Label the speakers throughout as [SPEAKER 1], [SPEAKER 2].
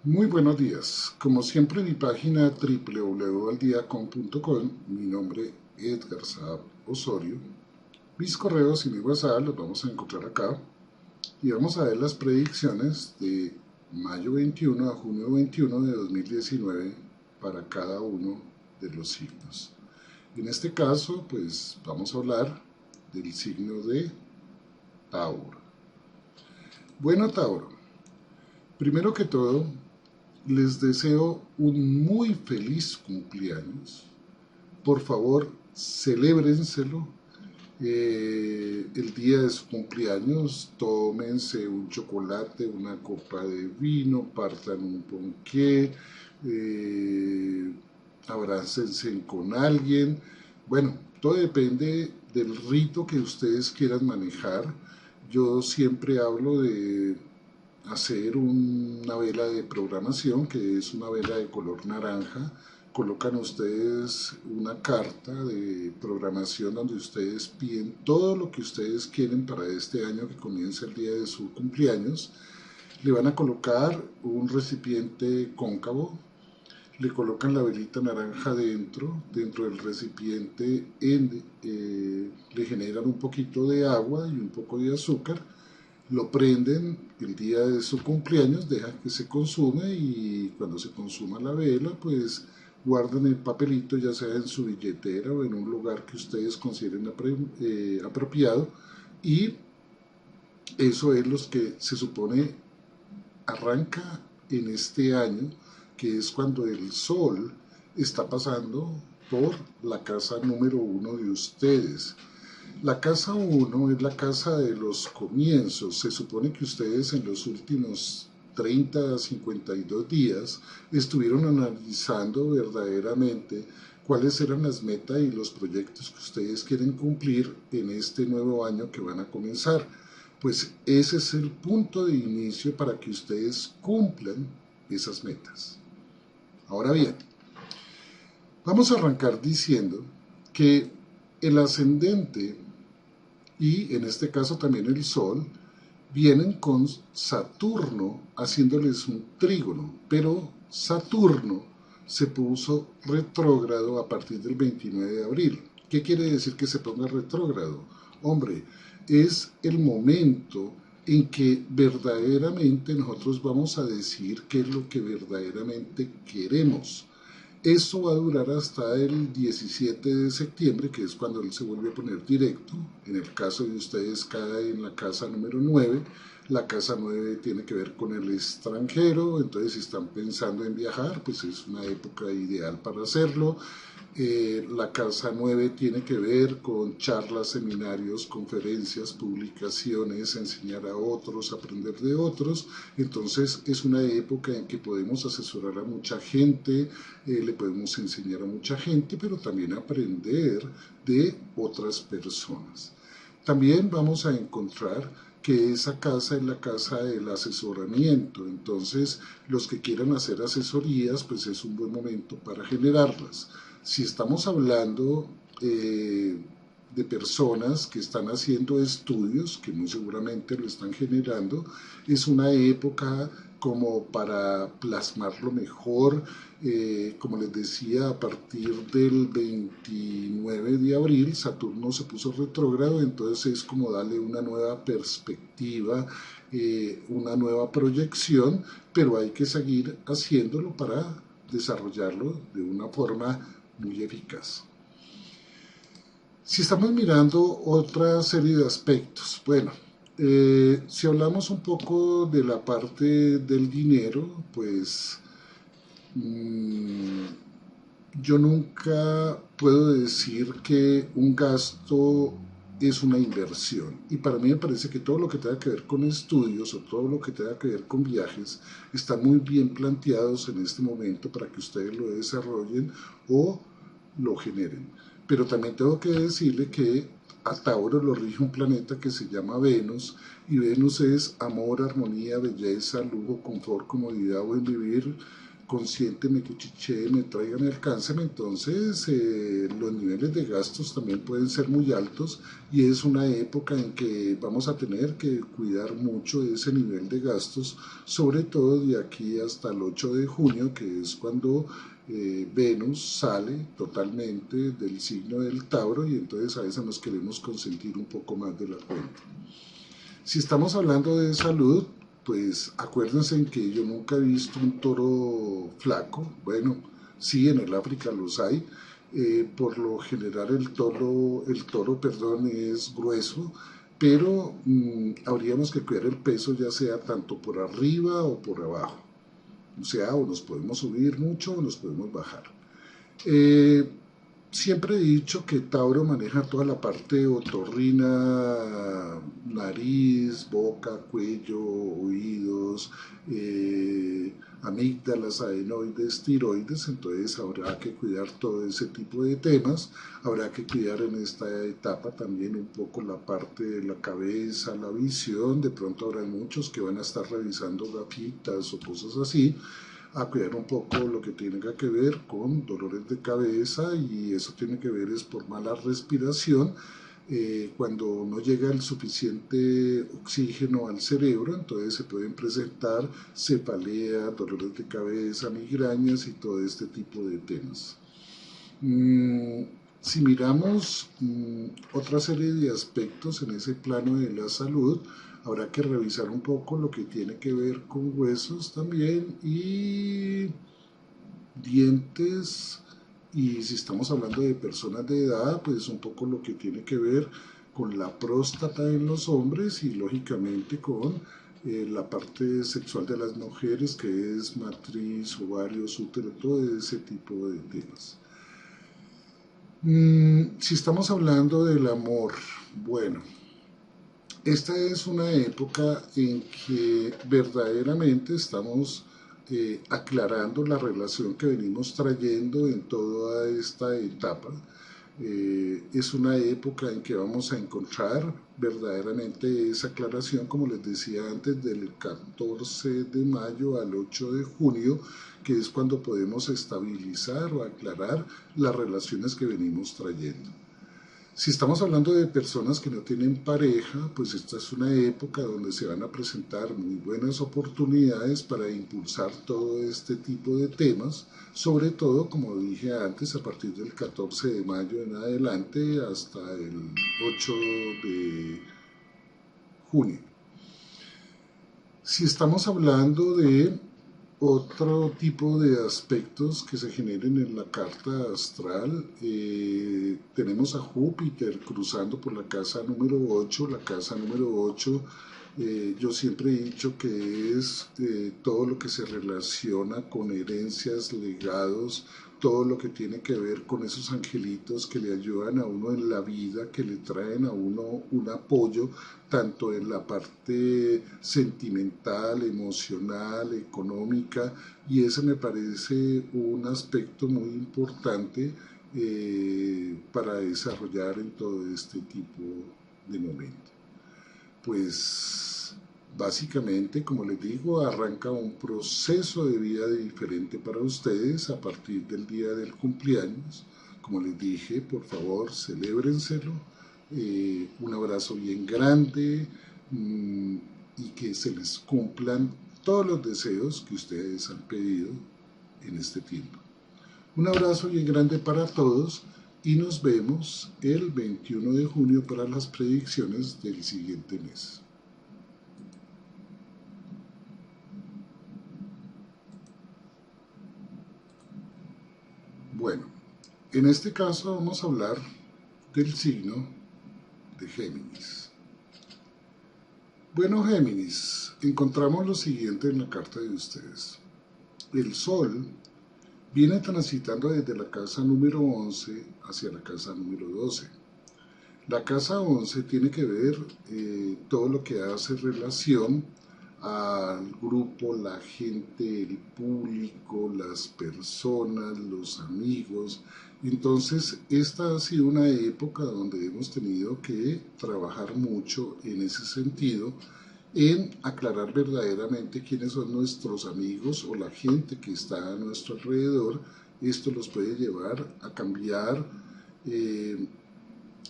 [SPEAKER 1] Muy buenos días. Como siempre, en mi página www.aldiacom.com, mi nombre es Edgar Saab Osorio. Mis correos y mi WhatsApp los vamos a encontrar acá y vamos a ver las predicciones de mayo 21 a junio 21 de 2019 para cada uno de los signos. En este caso, pues vamos a hablar del signo de Tauro. Bueno, Tauro, primero que todo, les deseo un muy feliz cumpleaños. Por favor, celébrenselo. El día de su cumpleaños, tómense un chocolate, una copa de vino, partan un ponqué, abrácense con alguien. Bueno, todo depende del rito que ustedes quieran manejar. Yo siempre hablo de hacer una vela de programación, que es una vela de color naranja. Colocan ustedes una carta de programación donde ustedes piden todo lo que ustedes quieren para este año que comienza el día de su cumpleaños. Le van a colocar un recipiente cóncavo, le colocan la velita naranja dentro del recipiente le generan un poquito de agua y un poco de azúcar, lo prenden el día de su cumpleaños, dejan que se consume y cuando se consuma la vela, pues guardan el papelito ya sea en su billetera o en un lugar que ustedes consideren apropiado, y eso es lo que se supone arranca en este año, que es cuando el sol está pasando por la casa número uno de ustedes. La casa uno es la casa de los comienzos. Se supone que ustedes en los últimos 30 a 52 días estuvieron analizando verdaderamente cuáles eran las metas y los proyectos que ustedes quieren cumplir en este nuevo año que van a comenzar. Pues ese es el punto de inicio para que ustedes cumplan esas metas. Ahora bien, vamos a arrancar diciendo que el ascendente y en este caso también el Sol vienen con Saturno haciéndoles un trígono, pero Saturno se puso retrógrado a partir del 29 de abril. ¿Qué quiere decir que se ponga retrógrado? Hombre, es el momento en que verdaderamente nosotros vamos a decir qué es lo que verdaderamente queremos. Esto va a durar hasta el 17 de septiembre, que es cuando él se vuelve a poner directo. En el caso de ustedes cae en la casa número 9. La casa 9 tiene que ver con el extranjero, entonces si están pensando en viajar, pues es una época ideal para hacerlo. La casa 9 tiene que ver con charlas, seminarios, conferencias, publicaciones, enseñar a otros, aprender de otros. Entonces es una época en que podemos asesorar a mucha gente, le podemos enseñar a mucha gente, pero también aprender de otras personas. También vamos a encontrar que esa casa es la casa del asesoramiento. Entonces, los que quieran hacer asesorías, pues es un buen momento para generarlas. Si estamos hablando de personas que están haciendo estudios, que muy seguramente lo están generando, es una época como para plasmarlo mejor. Como les decía, a partir del 29 de abril Saturno se puso retrógrado, entonces es como darle una nueva perspectiva, una nueva proyección, pero hay que seguir haciéndolo para desarrollarlo de una forma muy eficaz. Si estamos mirando otra serie de aspectos, bueno, si hablamos un poco de la parte del dinero, pues yo nunca puedo decir que un gasto es una inversión, y para mí me parece que todo lo que tenga que ver con estudios o todo lo que tenga que ver con viajes están muy bien planteados en este momento para que ustedes lo desarrollen o lo generen. Pero también tengo que decirle que a Tauro lo rige un planeta que se llama Venus, y Venus es amor, armonía, belleza, lujo, confort, comodidad, buen vivir, consciente, me cuchichee, me traigan el cáncer, entonces los niveles de gastos también pueden ser muy altos y es una época en que vamos a tener que cuidar mucho ese nivel de gastos, sobre todo de aquí hasta el 8 de junio, que es cuando Venus sale totalmente del signo del Tauro y entonces a veces nos queremos consentir un poco más de la cuenta. Si estamos hablando de salud, pues acuérdense en que yo nunca he visto un toro flaco. Bueno, sí, en el África los hay. Por lo general el toro, es grueso, pero habríamos que cuidar el peso ya sea tanto por arriba o por abajo. O sea, o nos podemos subir mucho o nos podemos bajar. Eh, Siempre he dicho que Tauro maneja toda la parte otorrina, nariz, boca, cuello, oídos, amígdalas, adenoides, tiroides, entonces habrá que cuidar todo ese tipo de temas, habrá que cuidar en esta etapa también un poco la parte de la cabeza, la visión, de pronto habrá muchos que van a estar revisando gafitas o cosas así, a cuidar un poco lo que tenga que ver con dolores de cabeza y eso tiene que ver es por mala respiración. Cuando no llega el suficiente oxígeno al cerebro, entonces se pueden presentar cefalea, dolores de cabeza, migrañas y todo este tipo de temas. Mm, si miramos otra serie de aspectos en ese plano de la salud, habrá que revisar un poco lo que tiene que ver con huesos también y dientes. Y si estamos hablando de personas de edad, pues un poco lo que tiene que ver con la próstata en los hombres y lógicamente con la parte sexual de las mujeres, que es matriz, ovarios, útero, todo ese tipo de temas. Si estamos hablando del amor, bueno, esta es una época en que verdaderamente estamos aclarando la relación que venimos trayendo en toda esta etapa. Es una época en que vamos a encontrar verdaderamente esa aclaración, como les decía antes, del 14 de mayo al 8 de junio, que es cuando podemos estabilizar o aclarar las relaciones que venimos trayendo. Si estamos hablando de personas que no tienen pareja, pues esta es una época donde se van a presentar muy buenas oportunidades para impulsar todo este tipo de temas, sobre todo, como dije antes, a partir del 14 de mayo en adelante hasta el 8 de junio. Si estamos hablando de otro tipo de aspectos que se generen en la carta astral, tenemos a Júpiter cruzando por la casa número 8. La casa número 8, yo siempre he dicho que es todo lo que se relaciona con herencias, legados, todo lo que tiene que ver con esos angelitos que le ayudan a uno en la vida, que le traen a uno un apoyo, tanto en la parte sentimental, emocional, económica, y ese me parece un aspecto muy importante para desarrollar en todo este tipo de momentos. Pues básicamente, como les digo, arranca un proceso de vida diferente para ustedes a partir del día del cumpleaños. Como les dije, por favor, celébrenselo. Un abrazo bien grande y que se les cumplan todos los deseos que ustedes han pedido en este tiempo. Un abrazo bien grande para todos y nos vemos el 21 de junio para las predicciones del siguiente mes. Bueno, en este caso vamos a hablar del signo de Géminis. Bueno, Géminis, encontramos lo siguiente en la carta de ustedes. El Sol viene transitando desde la casa número 11 hacia la casa número 12. La casa 11 tiene que ver todo lo que hace relación al grupo, la gente, el público, las personas, los amigos. Entonces, esta ha sido una época donde hemos tenido que trabajar mucho en ese sentido en aclarar verdaderamente quiénes son nuestros amigos o la gente que está a nuestro alrededor. Esto los puede llevar a cambiar eh,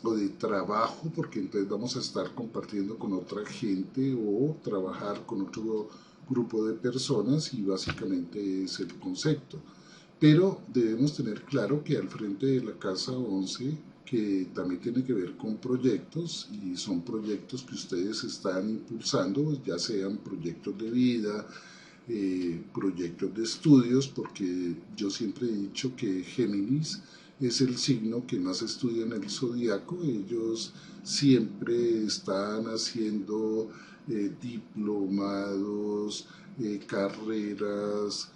[SPEAKER 1] o de trabajo, porque entonces vamos a estar compartiendo con otra gente o trabajar con otro grupo de personas y básicamente es el concepto. Pero debemos tener claro que al frente de la Casa 11, que también tiene que ver con proyectos y son proyectos que ustedes están impulsando, ya sean proyectos de vida, proyectos de estudios, porque yo siempre he dicho que Géminis es el signo que más estudia en el zodiaco. Ellos siempre están haciendo diplomados, carreras,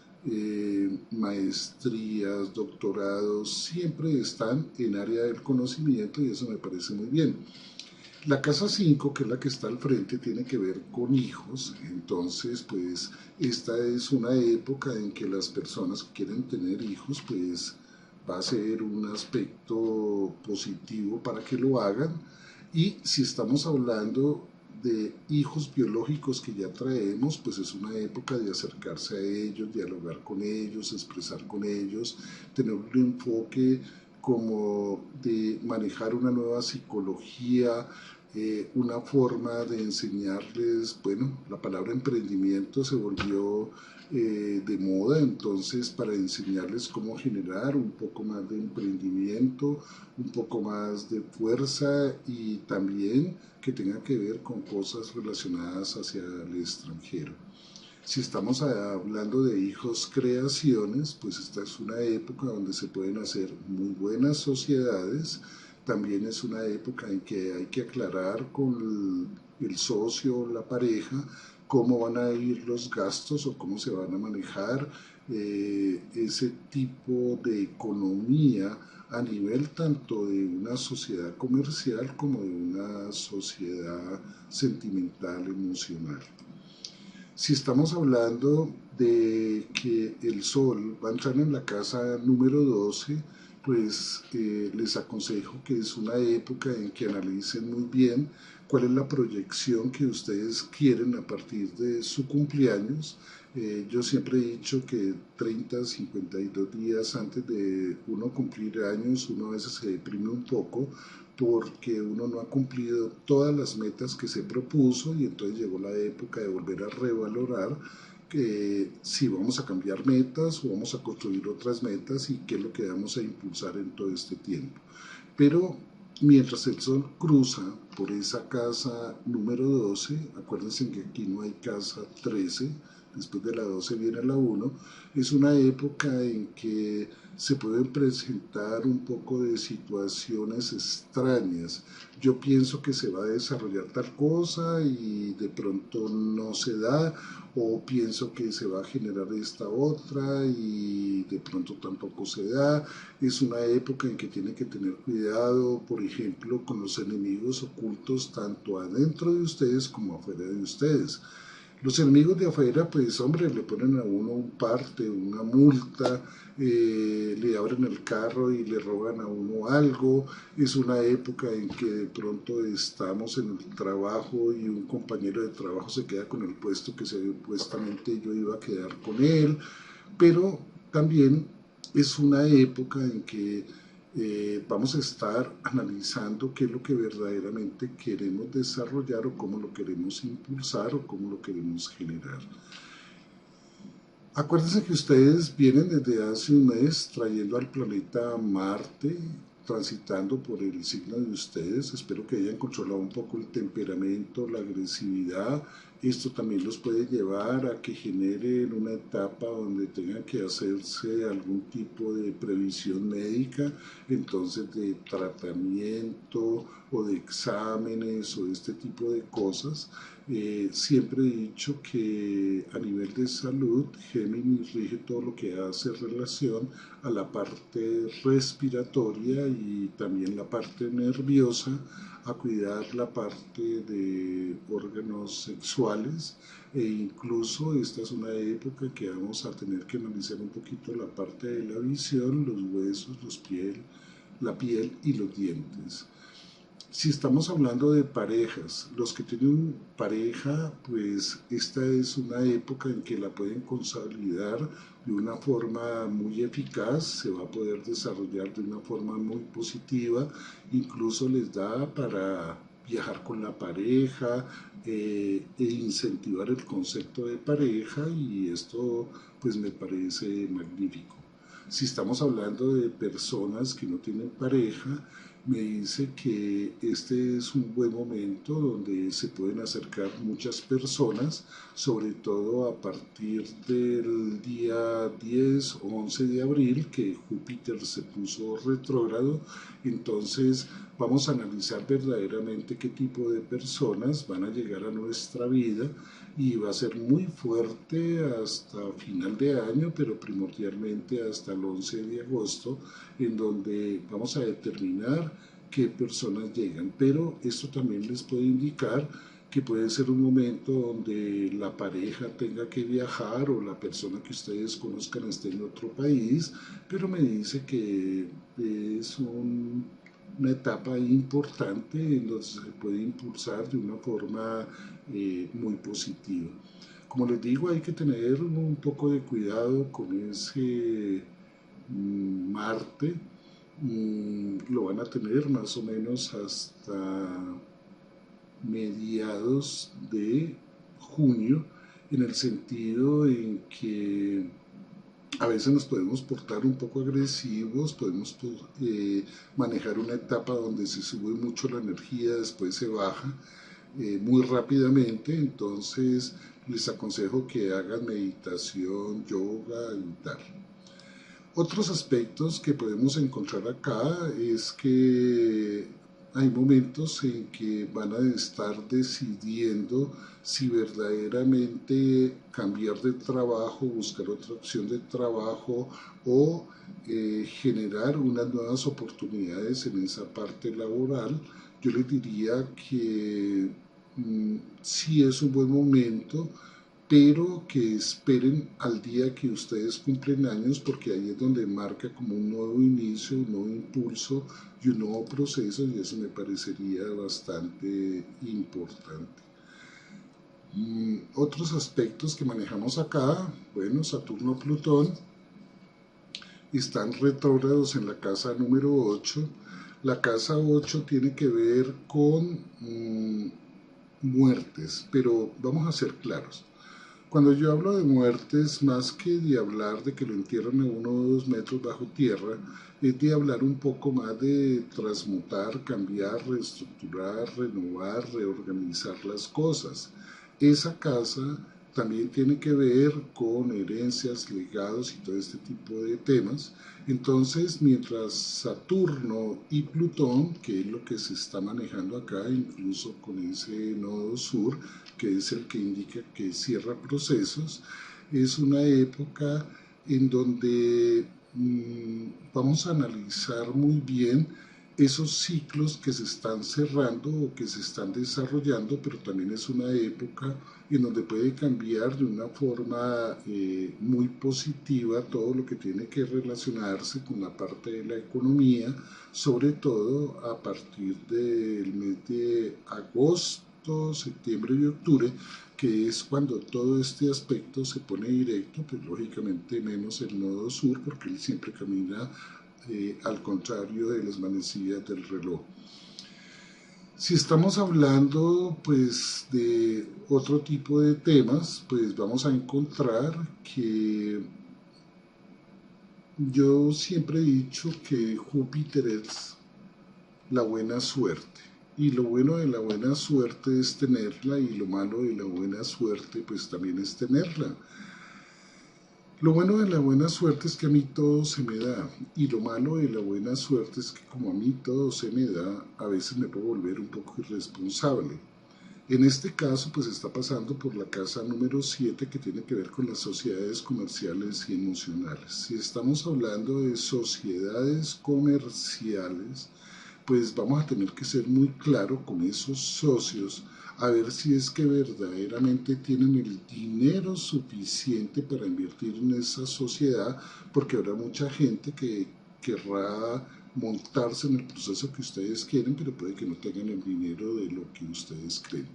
[SPEAKER 1] maestrías, doctorados, siempre están en área del conocimiento y eso me parece muy bien. La casa 5, que es la que está al frente, tiene que ver con hijos, entonces pues esta es una época en que las personas que quieren tener hijos pues va a ser un aspecto positivo para que lo hagan. Y si estamos hablando de hijos biológicos que ya traemos, pues es una época de acercarse a ellos, dialogar con ellos, expresar con ellos, tener un enfoque como de manejar una nueva psicología, una forma de enseñarles, bueno, la palabra emprendimiento se volvió de moda, entonces para enseñarles cómo generar un poco más de emprendimiento, un poco más de fuerza y también que tenga que ver con cosas relacionadas hacia el extranjero. Si estamos hablando de hijos creaciones, pues esta es una época donde se pueden hacer muy buenas sociedades. También es una época en que hay que aclarar con el socio o la pareja cómo van a ir los gastos o cómo se van a manejar ese tipo de economía a nivel tanto de una sociedad comercial como de una sociedad sentimental, emocional. Si estamos hablando de que el Sol va a entrar en la casa número 12, pues les aconsejo que es una época en que analicen muy bien cuál es la proyección que ustedes quieren a partir de su cumpleaños. Yo siempre he dicho que 30, 52 días antes de uno cumplir años, uno a veces se deprime un poco porque uno no ha cumplido todas las metas que se propuso y entonces llegó la época de volver a revalorar que si vamos a cambiar metas o vamos a construir otras metas y qué es lo que vamos a impulsar en todo este tiempo. Pero mientras el Sol cruza por esa casa número 12, acuérdense que aquí no hay casa 13, después de la 12 viene la 1, es una época en que se pueden presentar un poco de situaciones extrañas. Yo pienso que se va a desarrollar tal cosa y de pronto no se da, o pienso que se va a generar esta otra y de pronto tampoco se da. Es una época en que tienen que tener cuidado, por ejemplo, con los enemigos ocultos tanto adentro de ustedes como afuera de ustedes. Los enemigos de afuera, pues hombre, le ponen a uno un parte, una multa, le abren el carro y le roban a uno algo. Es una época en que de pronto estamos en el trabajo y un compañero de trabajo se queda con el puesto que supuestamente yo iba a quedar con él. Pero también es una época en que vamos a estar analizando qué es lo que verdaderamente queremos desarrollar o cómo lo queremos impulsar o cómo lo queremos generar. Acuérdense que ustedes vienen desde hace un mes trayendo al planeta Marte, transitando por el signo de ustedes. Espero que hayan controlado un poco el temperamento, la agresividad. Esto también los puede llevar a que generen una etapa donde tengan que hacerse algún tipo de previsión médica, entonces de tratamiento o de exámenes o este tipo de cosas. Siempre he dicho que a nivel de salud, Géminis rige todo lo que hace relación a la parte respiratoria y también la parte nerviosa, a cuidar la parte de órganos sexuales e incluso esta es una época que vamos a tener que analizar un poquito la parte de la visión, los huesos, la piel y los dientes. Si estamos hablando de parejas, los que tienen pareja, pues esta es una época en que la pueden consolidar de una forma muy eficaz, se va a poder desarrollar de una forma muy positiva, incluso les da para viajar con la pareja e incentivar el concepto de pareja y esto pues me parece magnífico. Si estamos hablando de personas que no tienen pareja, me dice que este es un buen momento donde se pueden acercar muchas personas, sobre todo a partir del día 10 o 11 de abril, que Júpiter se puso retrógrado. Entonces vamos a analizar verdaderamente qué tipo de personas van a llegar a nuestra vida y va a ser muy fuerte hasta final de año, pero primordialmente hasta el 11 de agosto, en donde vamos a determinar qué personas llegan. Pero esto también les puede indicar que puede ser un momento donde la pareja tenga que viajar o la persona que ustedes conozcan esté en otro país, pero me dice que es una etapa importante en donde se puede impulsar de una forma muy positiva. Como les digo, hay que tener un poco de cuidado con ese Marte. Lo van a tener más o menos hasta mediados de junio, en el sentido en que a veces nos podemos portar un poco agresivos, podemos manejar una etapa donde se sube mucho la energía, después se baja muy rápidamente. Entonces les aconsejo que hagan meditación, yoga y tal. Otros aspectos que podemos encontrar acá es que hay momentos en que van a estar decidiendo si verdaderamente cambiar de trabajo, buscar otra opción de trabajo o generar unas nuevas oportunidades en esa parte laboral. Yo les diría que sí es un buen momento, pero que esperen al día que ustedes cumplen años, porque ahí es donde marca como un nuevo inicio, un nuevo impulso y un nuevo proceso, y eso me parecería bastante importante. Otros aspectos que manejamos acá, bueno, Saturno-Plutón están retrógrados en la casa número 8. La casa 8 tiene que ver con muertes, pero vamos a ser claros. Cuando yo hablo de muertes, más que de hablar de que lo entierran a 1 o 2 metros bajo tierra, es de hablar un poco más de transmutar, cambiar, reestructurar, renovar, reorganizar las cosas. Esa casa también tiene que ver con herencias, legados y todo este tipo de temas. Entonces, mientras Saturno y Plutón, que es lo que se está manejando acá, incluso con ese nodo sur, que es el que indica que cierra procesos, es una época en donde vamos a analizar muy bien esos ciclos que se están cerrando o que se están desarrollando, pero también es una época en donde puede cambiar de una forma muy positiva todo lo que tiene que relacionarse con la parte de la economía, sobre todo a partir del mes de agosto, septiembre y octubre, que es cuando todo este aspecto se pone directo, pues lógicamente menos el nodo sur, porque él siempre camina al contrario de las manecillas del reloj. Si estamos hablando pues de otro tipo de temas, pues vamos a encontrar que yo siempre he dicho que Júpiter es la buena suerte. Y lo bueno de la buena suerte es tenerla, y lo malo de la buena suerte pues también es tenerla. Lo bueno de la buena suerte es que a mí todo se me da, y lo malo de la buena suerte es que como a mí todo se me da, a veces me puedo volver un poco irresponsable. En este caso, pues está pasando por la casa número 7, que tiene que ver con las sociedades comerciales y emocionales. Si estamos hablando de sociedades comerciales, pues vamos a tener que ser muy claro con esos socios, a ver si es que verdaderamente tienen el dinero suficiente para invertir en esa sociedad, porque habrá mucha gente que querrá montarse en el proceso que ustedes quieren, pero puede que no tengan el dinero de lo que ustedes creen.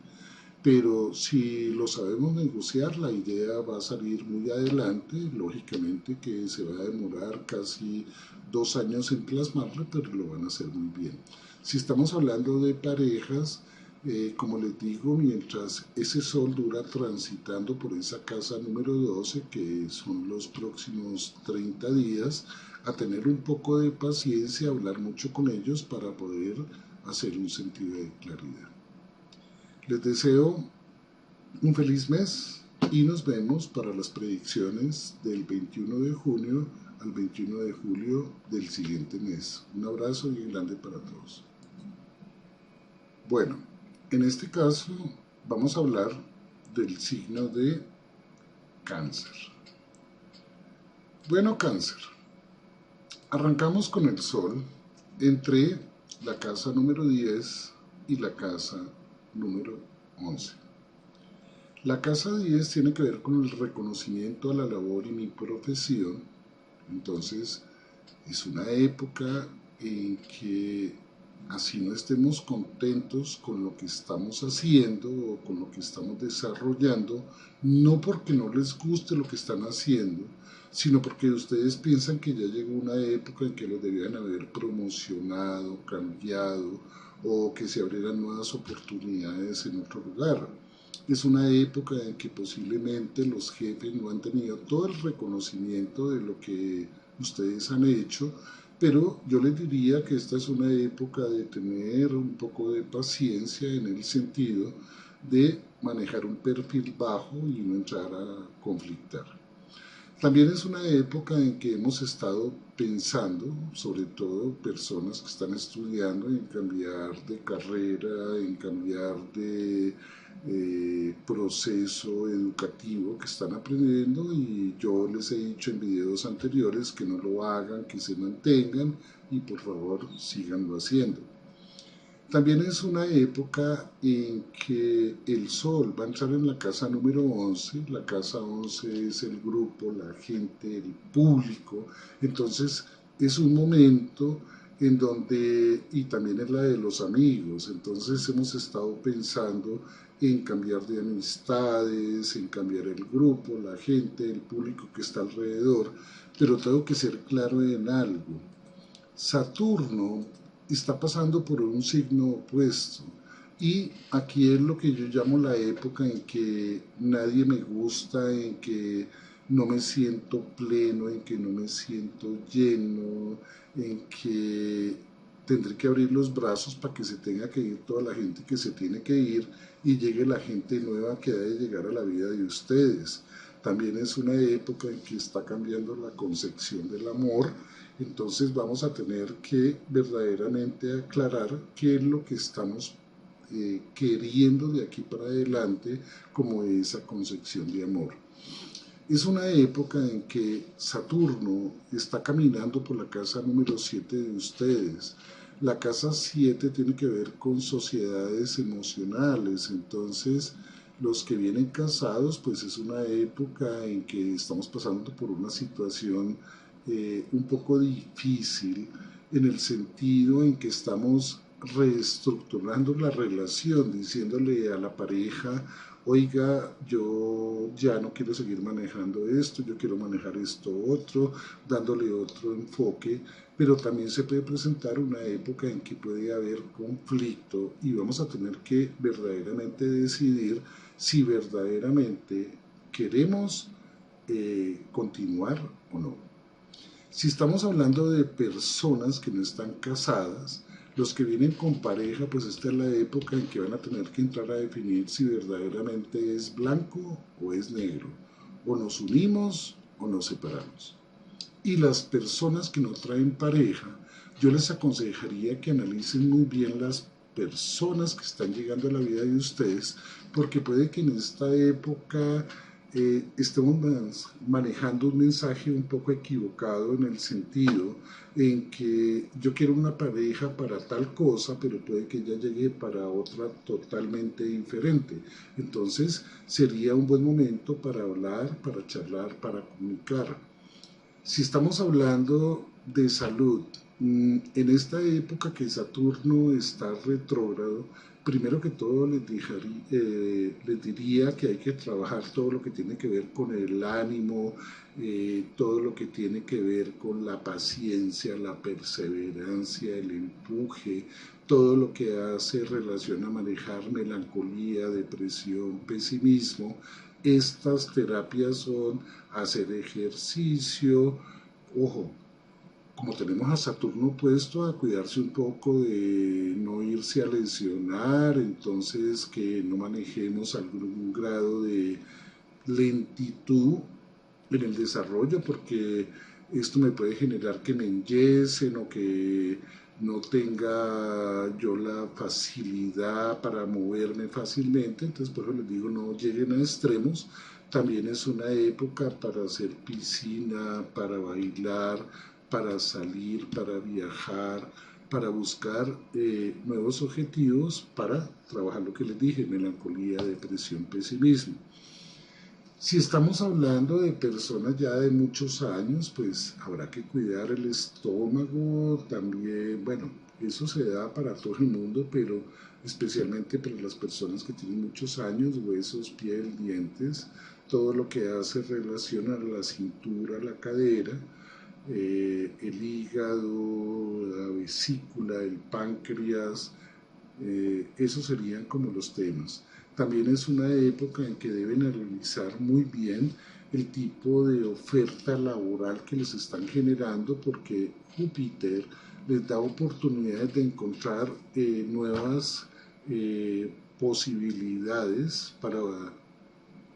[SPEAKER 1] Pero si lo sabemos negociar, la idea va a salir muy adelante. Lógicamente que se va a demorar casi 2 años en plasmarlo, pero lo van a hacer muy bien. Si estamos hablando de parejas, como les digo, mientras ese sol dura transitando por esa casa número 12, que son los próximos 30 días, a tener un poco de paciencia, hablar mucho con ellos para poder hacer un sentido de claridad. Les deseo un feliz mes y nos vemos para las predicciones del 21 de junio al 21 de julio del siguiente mes. Un abrazo y grande para todos. Bueno, en este caso vamos a hablar del signo de Cáncer. Bueno, Cáncer, arrancamos con el Sol entre la casa número 10 y la casa número 11. La casa 10 tiene que ver con el reconocimiento a la labor y mi profesión. Entonces es una época en que así no estemos contentos con lo que estamos haciendo o con lo que estamos desarrollando, no porque no les guste lo que están haciendo, sino porque ustedes piensan que ya llegó una época en que los debían haber promocionado, cambiado, o que se abrieran nuevas oportunidades en otro lugar. Es una época en que posiblemente los jefes no han tenido todo el reconocimiento de lo que ustedes han hecho, pero yo les diría que esta es una época de tener un poco de paciencia en el sentido de manejar un perfil bajo y no entrar a conflictar. También es una época en que hemos estado pensando, sobre todo personas que están estudiando, en cambiar de carrera, en cambiar de proceso educativo que están aprendiendo, y yo les he dicho en videos anteriores que no lo hagan, que se mantengan y por favor síganlo haciendo. También es una época en que el Sol va a entrar en la casa número 11. La casa 11 es el grupo, la gente, el público. Entonces es un momento en donde, y también es la de los amigos, entonces hemos estado pensando en cambiar de amistades, en cambiar el grupo, la gente, el público que está alrededor, pero tengo que ser claro en algo. Saturno está pasando por un signo opuesto y aquí es lo que yo llamo la época en que nadie me gusta, en que no me siento pleno, en que no me siento lleno, en que tendré que abrir los brazos para que se tenga que ir toda la gente que se tiene que ir y llegue la gente nueva que ha de llegar a la vida de ustedes. También es una época en que está cambiando la concepción del amor, entonces vamos a tener que verdaderamente aclarar qué es lo que estamos queriendo de aquí para adelante como esa concepción de amor. Es una época en que Saturno está caminando por la casa número 7 de ustedes. La casa 7 tiene que ver con sociedades emocionales, entonces los que vienen casados, pues es una época en que estamos pasando por una situación un poco difícil, en el sentido en que estamos reestructurando la relación, diciéndole a la pareja: oiga, yo ya no quiero seguir manejando esto, yo quiero manejar esto otro, dándole otro enfoque, pero también se puede presentar una época en que puede haber conflicto y vamos a tener que verdaderamente decidir si verdaderamente queremos continuar o no. Si estamos hablando de personas que no están casadas, los que vienen con pareja, pues esta es la época en que van a tener que entrar a definir si verdaderamente es blanco o es negro, o nos unimos o nos separamos. Y las personas que no traen pareja, yo les aconsejaría que analicen muy bien las personas que están llegando a la vida de ustedes, porque puede que en esta época estemos manejando un mensaje un poco equivocado, en el sentido en que yo quiero una pareja para tal cosa, pero puede que ella llegue para otra totalmente diferente. Entonces sería un buen momento para hablar, para charlar, para comunicar. Si estamos hablando de salud. En esta época que Saturno está retrógrado, primero que todo les diría que hay que trabajar todo lo que tiene que ver con el ánimo, todo lo que tiene que ver con la paciencia, la perseverancia, el empuje, todo lo que hace relación a manejar melancolía, depresión, pesimismo. Estas terapias son hacer ejercicio, ojo, como tenemos a Saturno puesto, a cuidarse un poco de no irse a lesionar, entonces que no manejemos algún grado de lentitud en el desarrollo, porque esto me puede generar que me enyesen o que no tenga yo la facilidad para moverme fácilmente, entonces por eso les digo no lleguen a extremos. También es una época para hacer piscina, para bailar, para salir, para viajar, para buscar nuevos objetivos, para trabajar lo que les dije, melancolía, depresión, pesimismo. Si estamos hablando de personas ya de muchos años, pues habrá que cuidar el estómago también. Bueno, eso se da para todo el mundo, pero especialmente para las personas que tienen muchos años, huesos, piel, dientes, todo lo que hace relación a la cintura, la cadera, el hígado, la vesícula, el páncreas, esos serían como los temas. También es una época en que deben analizar muy bien el tipo de oferta laboral que les están generando, porque Júpiter les da oportunidades de encontrar nuevas posibilidades para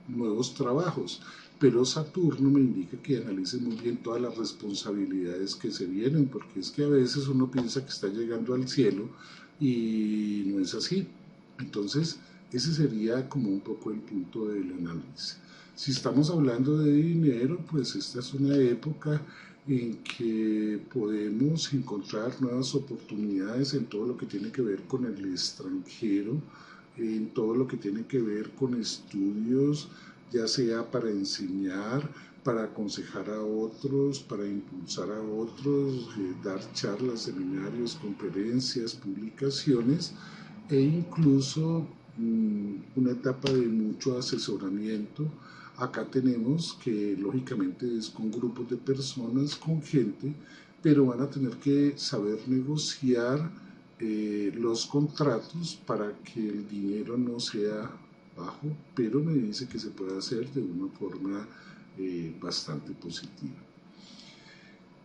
[SPEAKER 1] nuevos trabajos. Pero Saturno me indica que analice muy bien todas las responsabilidades que se vienen, porque es que a veces uno piensa que está llegando al cielo y no es así. Entonces, ese sería como un poco el punto del análisis. Si estamos hablando de dinero, pues esta es una época en que podemos encontrar nuevas oportunidades en todo lo que tiene que ver con el extranjero, en todo lo que tiene que ver con estudios, ya sea para enseñar, para aconsejar a otros, para impulsar a otros, dar charlas, seminarios, conferencias, publicaciones e incluso una etapa de mucho asesoramiento. Acá tenemos que lógicamente es con grupos de personas, con gente, pero van a tener que saber negociar los contratos para que el dinero no sea bajo, pero me dice que se puede hacer de una forma bastante positiva.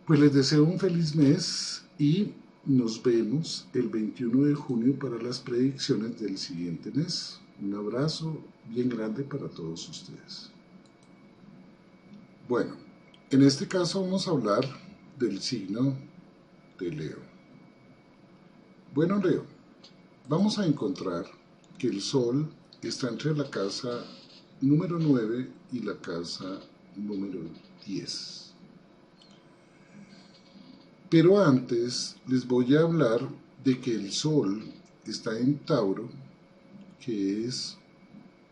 [SPEAKER 1] Pues les deseo un feliz mes y nos vemos el 21 de junio para las predicciones del siguiente mes. Un abrazo bien grande para todos ustedes. Bueno, en este caso vamos a hablar del signo de Leo. Bueno, Leo, vamos a encontrar que el Sol está entre la casa número 9 y la casa número 10. Pero antes les voy a hablar de que el Sol está en Tauro, que es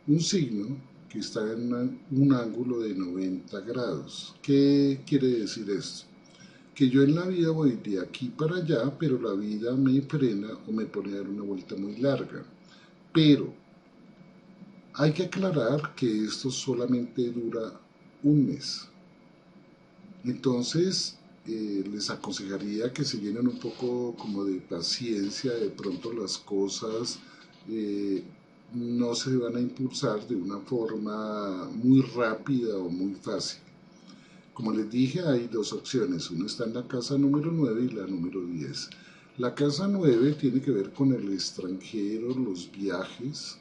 [SPEAKER 1] un signo que está en un ángulo de 90 grados. ¿Qué quiere decir esto? Que yo en la vida voy de aquí para allá, pero la vida me frena o me pone a dar una vuelta muy larga. Pero hay que aclarar que esto solamente dura un mes. Entonces, les aconsejaría que se llenen un poco como de paciencia, de pronto las cosas no se van a impulsar de una forma muy rápida o muy fácil. Como les dije, hay dos opciones, una está en la casa número 9 y la número 10. La casa 9 tiene que ver con el extranjero, los viajes,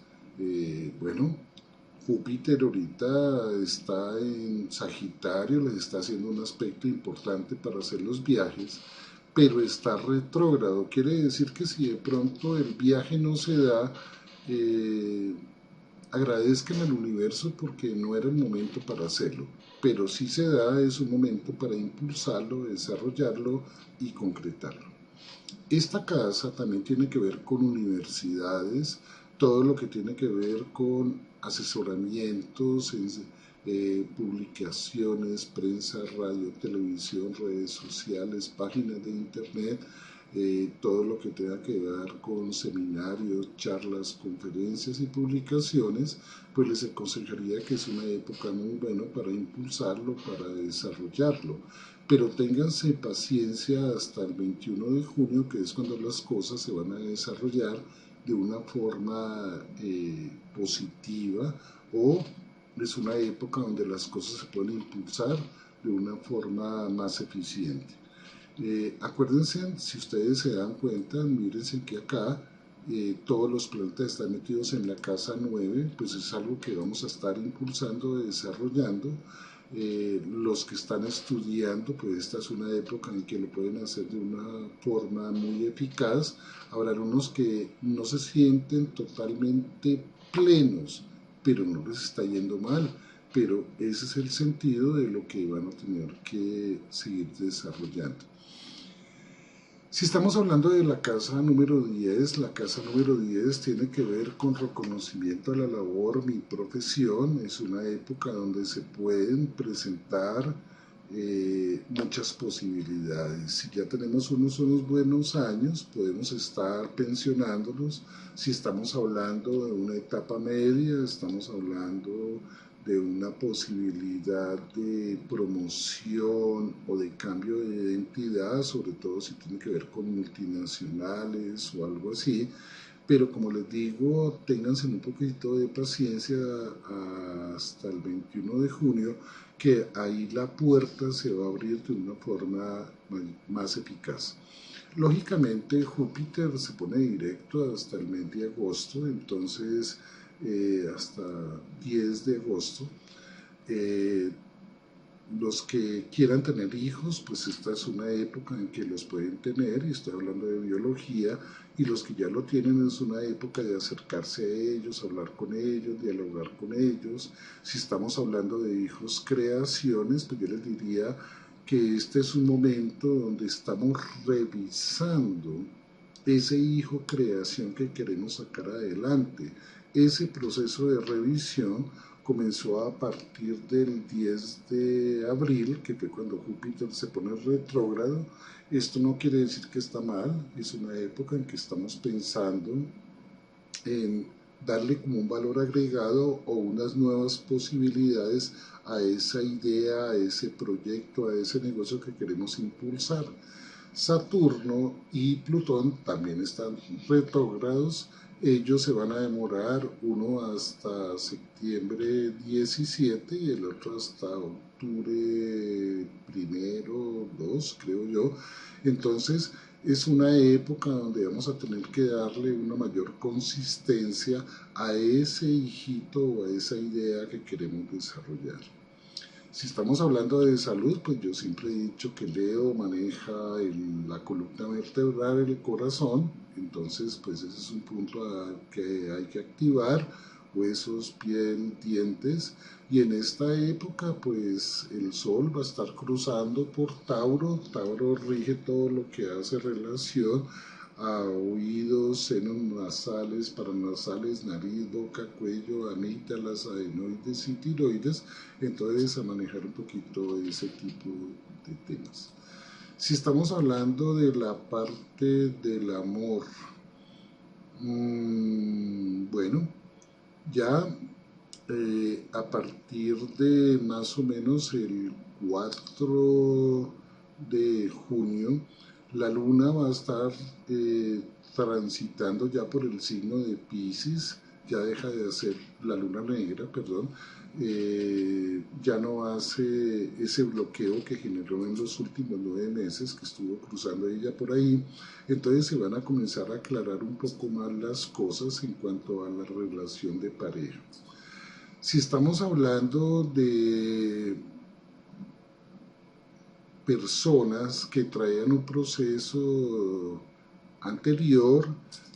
[SPEAKER 1] bueno, Júpiter ahorita está en Sagitario, les está haciendo un aspecto importante para hacer los viajes, pero está retrógrado. Quiere decir que si de pronto el viaje no se da, agradezcan al universo porque no era el momento para hacerlo, pero si se da es un momento para impulsarlo, desarrollarlo y concretarlo. Esta casa también tiene que ver con universidades, todo lo que tiene que ver con asesoramientos, publicaciones, prensa, radio, televisión, redes sociales, páginas de internet, todo lo que tenga que ver con seminarios, charlas, conferencias y publicaciones, pues les aconsejaría que es una época muy buena para impulsarlo, para desarrollarlo. Pero ténganse paciencia hasta el 21 de junio, que es cuando las cosas se van a desarrollar de una forma positiva, o es una época donde las cosas se pueden impulsar de una forma más eficiente. Acuérdense, si ustedes se dan cuenta, mírense que acá todos los planetas están metidos en la casa 9, pues es algo que vamos a estar impulsando, desarrollando. Los que están estudiando, pues esta es una época en que lo pueden hacer de una forma muy eficaz. Habrá unos que no se sienten totalmente plenos, pero no les está yendo mal. Pero ese es el sentido de lo que van a tener que seguir desarrollando. Si estamos hablando de la casa número 10, la casa número 10 tiene que ver con reconocimiento a la labor, mi profesión. Es una época donde se pueden presentar muchas posibilidades. Si ya tenemos unos buenos años, podemos estar pensionándonos. Si estamos hablando de una etapa media, estamos hablando de una posibilidad de promoción o de cambio de identidad, sobre todo si tiene que ver con multinacionales o algo así. Pero como les digo, ténganse un poquito de paciencia hasta el 21 de junio, que ahí la puerta se va a abrir de una forma más eficaz. Lógicamente Júpiter se pone directo hasta el mes de agosto, entonces hasta 10 de agosto. Los que quieran tener hijos, pues esta es una época en que los pueden tener, y estoy hablando de biología, y los que ya lo tienen es una época de acercarse a ellos, hablar con ellos, dialogar con ellos. Si estamos hablando de hijos creaciones, pues yo les diría que este es un momento donde estamos revisando ese hijo creación que queremos sacar adelante. Ese proceso de revisión comenzó a partir del 10 de abril, que fue cuando Júpiter se pone retrógrado. Esto no quiere decir que está mal, es una época en que estamos pensando en darle como un valor agregado o unas nuevas posibilidades a esa idea, a ese proyecto, a ese negocio que queremos impulsar. Saturno y Plutón también están retrógrados. Ellos se van a demorar, uno hasta septiembre 17 y el otro hasta octubre primero, 2, creo yo. Entonces es una época donde vamos a tener que darle una mayor consistencia a ese hijito o a esa idea que queremos desarrollar. Si estamos hablando de salud, pues yo siempre he dicho que Leo maneja la columna vertebral, el corazón, entonces pues ese es un punto que hay que activar, huesos, piel, dientes, y en esta época pues el sol va a estar cruzando por Tauro. Tauro rige todo lo que hace relación a oídos, senos nasales, paranasales, nariz, boca, cuello, amígdalas, adenoides y tiroides. Entonces a manejar un poquito ese tipo de temas. Si estamos hablando de la parte del amor, bueno, ya a partir de más o menos el 4 de junio, la luna va a estar transitando ya por el signo de Piscis, ya deja de ser la luna negra, perdón, ya no hace ese bloqueo que generó en los últimos 9 meses, que estuvo cruzando ella por ahí. Entonces se van a comenzar a aclarar un poco más las cosas en cuanto a la relación de pareja. Si estamos hablando de personas que traían un proceso anterior,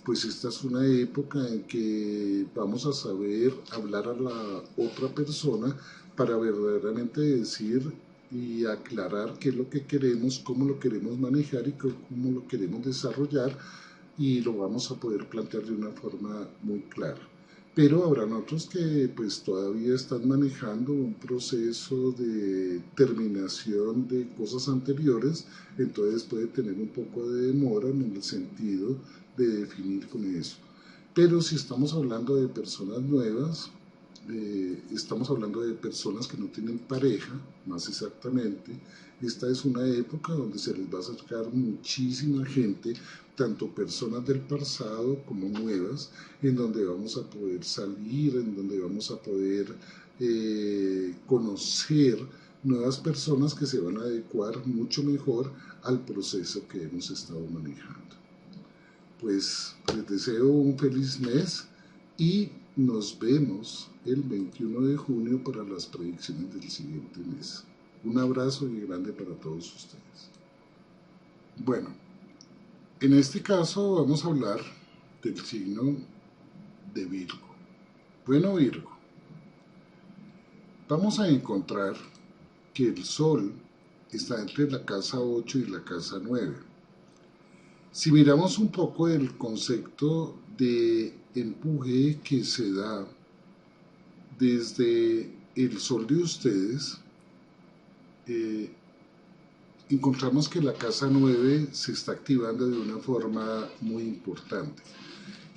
[SPEAKER 1] pues esta es una época en que vamos a saber hablar a la otra persona para verdaderamente decir y aclarar qué es lo que queremos, cómo lo queremos manejar y cómo lo queremos desarrollar, y lo vamos a poder plantear de una forma muy clara. pero habrán otros que pues todavía están manejando un proceso de terminación de cosas anteriores, entonces puede tener un poco de demora en el sentido de definir con eso. Pero si estamos hablando de personas nuevas, estamos hablando de personas que no tienen pareja, más exactamente, esta es una época donde se les va a acercar muchísima gente, tanto personas del pasado como nuevas, en donde vamos a poder salir, en donde vamos a poder conocer nuevas personas que se van a adecuar mucho mejor al proceso que hemos estado manejando. Pues les deseo un feliz mes y nos vemos el 21 de junio para las predicciones del siguiente mes. Un abrazo y grande para todos ustedes. Bueno, en este caso vamos a hablar del signo de Virgo. Bueno, Virgo, vamos a encontrar que el Sol está entre la casa 8 y la casa 9. Si miramos un poco el concepto de empuje que se da desde el Sol de ustedes, eh, encontramos que la casa 9 se está activando de una forma muy importante.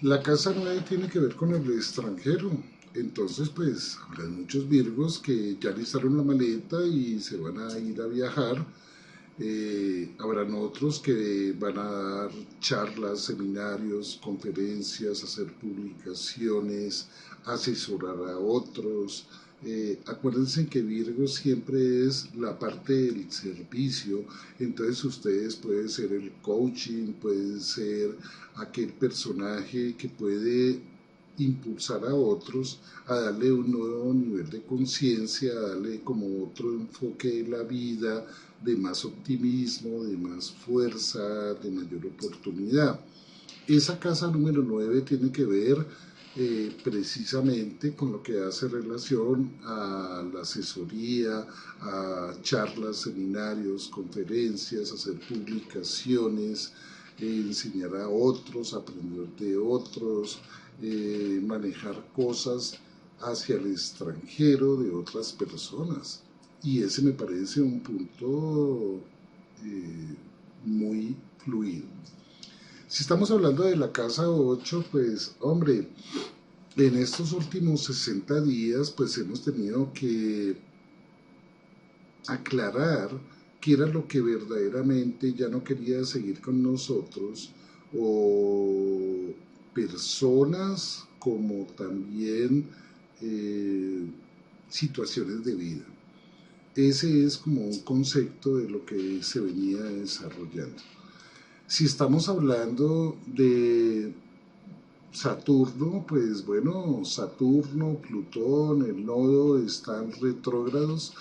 [SPEAKER 1] La casa 9 tiene que ver con el extranjero, entonces pues habrá muchos virgos que ya listaron la maleta y se van a ir a viajar. Habrán otros que van a dar charlas, seminarios, conferencias, hacer publicaciones, asesorar a otros. Acuérdense que Virgo siempre es la parte del servicio, entonces ustedes pueden ser el coaching, pueden ser aquel personaje que puede impulsar a otros a darle un nuevo nivel de conciencia, a darle como otro enfoque de la vida, de más optimismo, de más fuerza, de mayor oportunidad. Esa casa número 9 tiene que ver precisamente con lo que hace relación a la asesoría, a charlas, seminarios, conferencias, hacer publicaciones, enseñar a otros, aprender de otros, manejar cosas hacia el extranjero de otras personas. Y ese me parece un punto muy fluido. Si estamos hablando de la casa 8, pues hombre, en estos últimos 60 días pues hemos tenido que aclarar qué era lo que verdaderamente ya no quería seguir con nosotros, o personas como también situaciones de vida. Ese es como un concepto de lo que se venía desarrollando. Si estamos hablando de Saturno, pues bueno, Saturno, Plutón, el nodo están retrógrados,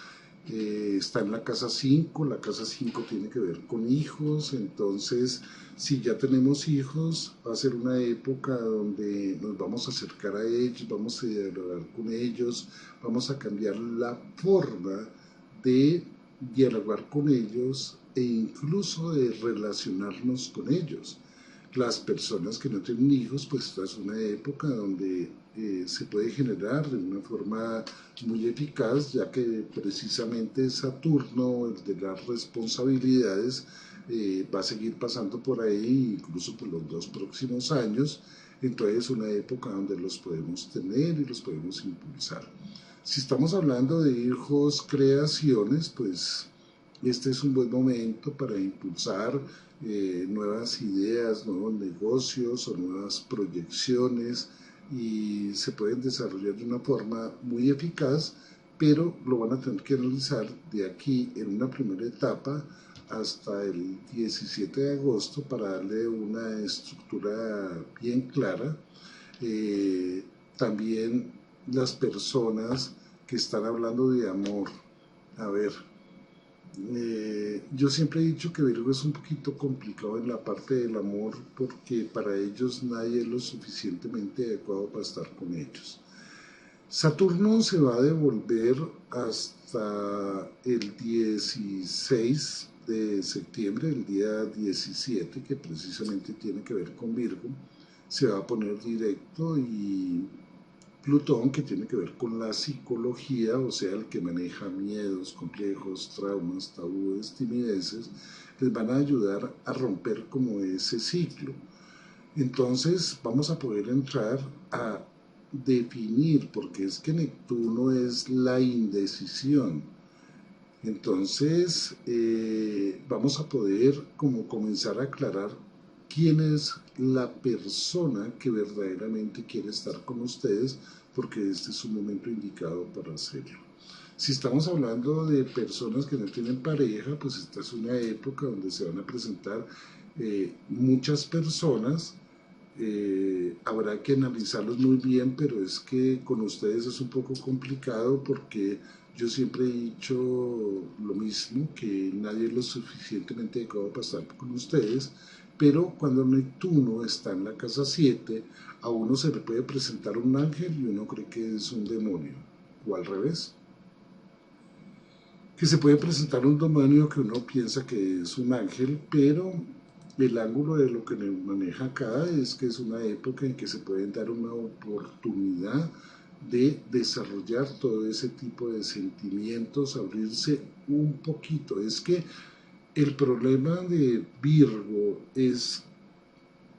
[SPEAKER 1] está en la casa 5, la casa 5 tiene que ver con hijos, entonces si ya tenemos hijos va a ser una época donde nos vamos a acercar a ellos, vamos a dialogar con ellos, vamos a cambiar la forma de dialogar con ellos e incluso de relacionarnos con ellos. Las personas que no tienen hijos, pues esta es una época donde se puede generar de una forma muy eficaz, ya que precisamente Saturno, el de las responsabilidades, va a seguir pasando por ahí, incluso por los 2 próximos años. Entonces es una época donde los podemos tener y los podemos impulsar. Si estamos hablando de hijos, creaciones, pues este es un buen momento para impulsar nuevas ideas, nuevos negocios o nuevas proyecciones, y se pueden desarrollar de una forma muy eficaz, pero lo van a tener que realizar de aquí en una primera etapa hasta el 17 de agosto para darle una estructura bien clara. También las personas que están hablando de amor, a ver, yo siempre he dicho que Virgo es un poquito complicado en la parte del amor porque para ellos nadie es lo suficientemente adecuado para estar con ellos. Saturno se va a devolver hasta el 16 de septiembre, el día 17, que precisamente tiene que ver con Virgo. Se va a poner directo y Plutón, que tiene que ver con la psicología, o sea, el que maneja miedos, complejos, traumas, tabúes, timideces, les van a ayudar a romper como ese ciclo. Entonces vamos a poder entrar a definir, porque es que Neptuno es la indecisión. Entonces vamos a poder como comenzar a aclarar quién es la persona que verdaderamente quiere estar con ustedes, porque este es un momento indicado para hacerlo. Si estamos hablando de personas que no tienen pareja, pues esta es una época donde se van a presentar muchas personas. Habrá que analizarlos muy bien, pero es que con ustedes es un poco complicado porque yo siempre he dicho lo mismo, que nadie es lo suficientemente adecuado para estar con ustedes, pero cuando Neptuno está en la casa 7, a uno se le puede presentar un ángel y uno cree que es un demonio, o al revés. Que se puede presentar un demonio que uno piensa que es un ángel, pero el ángulo de lo que maneja acá es que es una época en que se pueden dar una oportunidad de desarrollar todo ese tipo de sentimientos, abrirse un poquito. Es que el problema de Virgo es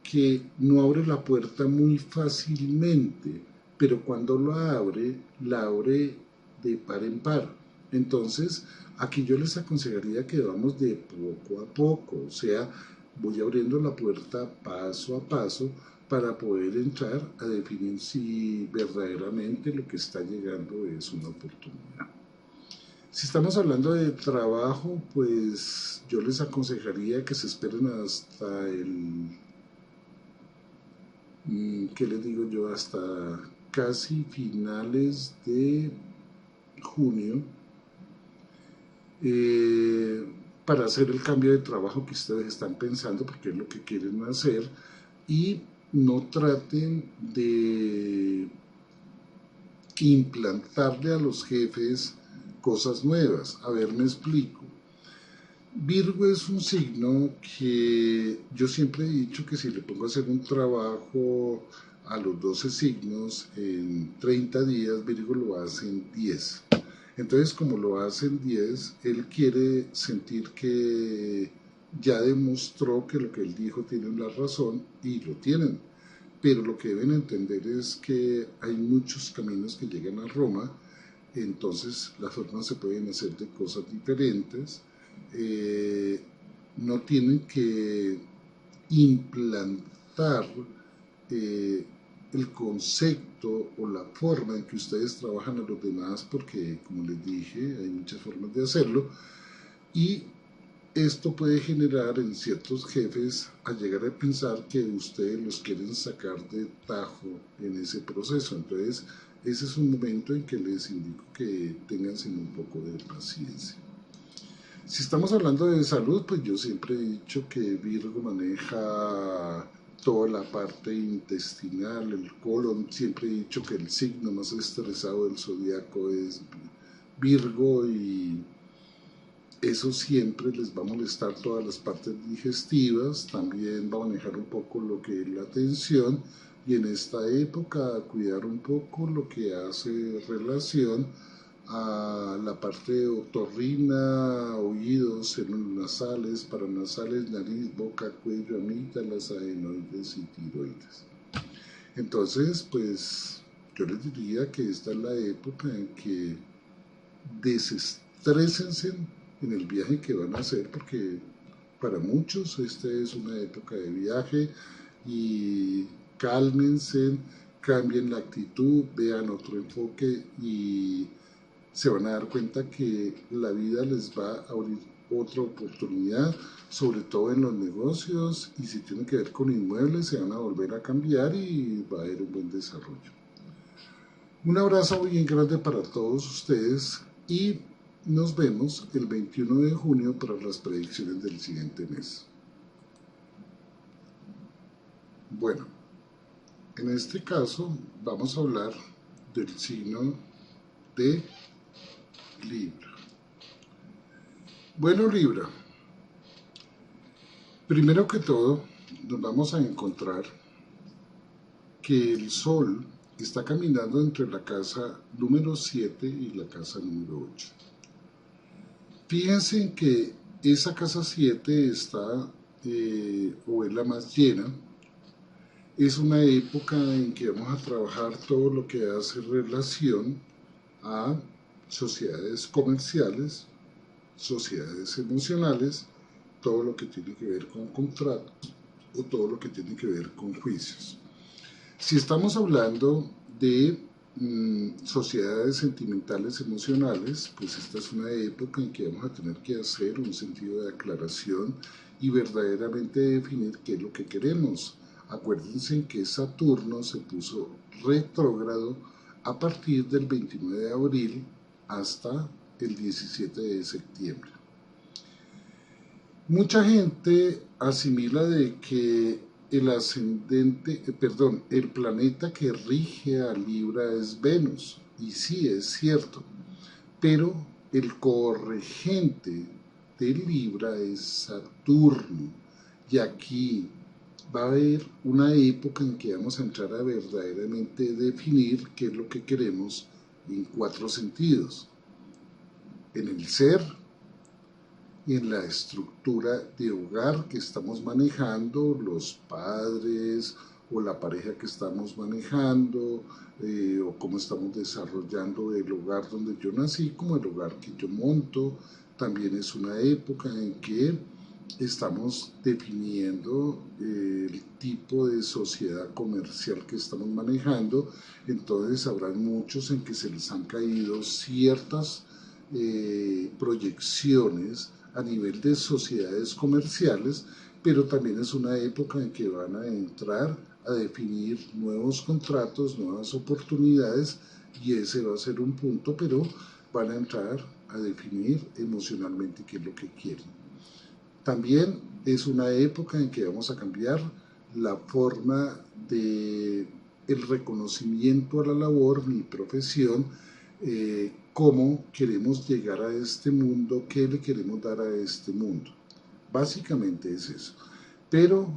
[SPEAKER 1] que no abre la puerta muy fácilmente, pero cuando la abre de par en par. Entonces, aquí yo les aconsejaría que vamos de poco a poco, o sea, voy abriendo la puerta paso a paso para poder entrar a definir si verdaderamente lo que está llegando es una oportunidad. Si estamos hablando de trabajo, pues yo les aconsejaría que se esperen hasta ¿qué les digo yo? Hasta casi finales de junio, eh, para hacer el cambio de trabajo que ustedes están pensando, porque es lo que quieren hacer, y no traten de implantarle a los jefes cosas nuevas. A ver, me explico. Virgo es un signo que yo siempre he dicho que si le pongo a hacer un trabajo a los 12 signos en 30 días, Virgo lo hace en 10. Entonces, como lo hace en 10, él quiere sentir que ya demostró que lo que él dijo tiene la razón y lo tienen. Pero lo que deben entender es que hay muchos caminos que llegan a Roma, entonces las formas se pueden hacer de cosas diferentes. eh, no tienen que implantar eh, el concepto o la forma en que ustedes trabajan a los demás, porque como les dije, hay muchas formas de hacerlo, y esto puede generar en ciertos jefes a llegar a pensar que ustedes los quieren sacar de tajo en ese proceso. Entonces, ese es un momento en que les indico que tengan un poco de paciencia. Si estamos hablando de salud, pues yo siempre he dicho que Virgo maneja toda la parte intestinal, el colon. Siempre he dicho que el signo más estresado del zodiaco es Virgo, y eso siempre les va a molestar todas las partes digestivas. También va a manejar un poco lo que es la tensión, y en esta época cuidar un poco lo que hace relación a la parte otorrina, oídos, células nasales, paranasales, nariz, boca, cuello, amígdalas, adenoides y tiroides. Entonces, pues yo les diría que esta es la época en que desestrésense en el viaje que van a hacer, porque para muchos esta es una época de viaje, y cálmense, cambien la actitud, vean otro enfoque y se van a dar cuenta que la vida les va a abrir otra oportunidad, sobre todo en los negocios, y si tiene que ver con inmuebles se van a volver a cambiar y va a haber un buen desarrollo. Un abrazo bien grande para todos ustedes y nos vemos el 21 de junio para las predicciones del siguiente mes. Bueno, en este caso vamos a hablar del signo de Libra. Bueno, Libra, primero que todo nos vamos a encontrar que el Sol está caminando entre la casa número 7 y la casa número 8. Fíjense en que esa casa 7 está, o es la más llena. Es una época en que vamos a trabajar todo lo que hace relación a sociedades comerciales, sociedades emocionales, todo lo que tiene que ver con contratos o todo lo que tiene que ver con juicios. Si estamos hablando de sociedades sentimentales emocionales, pues esta es una época en que vamos a tener que hacer un sentido de aclaración y verdaderamente definir qué es lo que queremos. Acuérdense que Saturno se puso retrógrado a partir del 29 de abril hasta el 17 de septiembre. Mucha gente asimila de que el planeta que rige a Libra es Venus, y sí es cierto, pero el corregente de Libra es Saturno, y aquí va a haber una época en que vamos a entrar a verdaderamente definir qué es lo que queremos en 4 sentidos: en el ser, en la estructura de hogar que estamos manejando, los padres o la pareja que estamos manejando, o cómo estamos desarrollando el hogar donde yo nací, como el hogar que yo monto. También es una época en que estamos definiendo el tipo de sociedad comercial que estamos manejando. Entonces habrán muchos en que se les han caído ciertas proyecciones a nivel de sociedades comerciales, pero también es una época en que van a entrar a definir nuevos contratos, nuevas oportunidades, y ese va a ser un punto, pero van a entrar a definir emocionalmente qué es lo que quieren. También es una época en que vamos a cambiar la forma de el reconocimiento a la labor, mi profesión, cómo queremos llegar a este mundo, qué le queremos dar a este mundo. Básicamente es eso. Pero,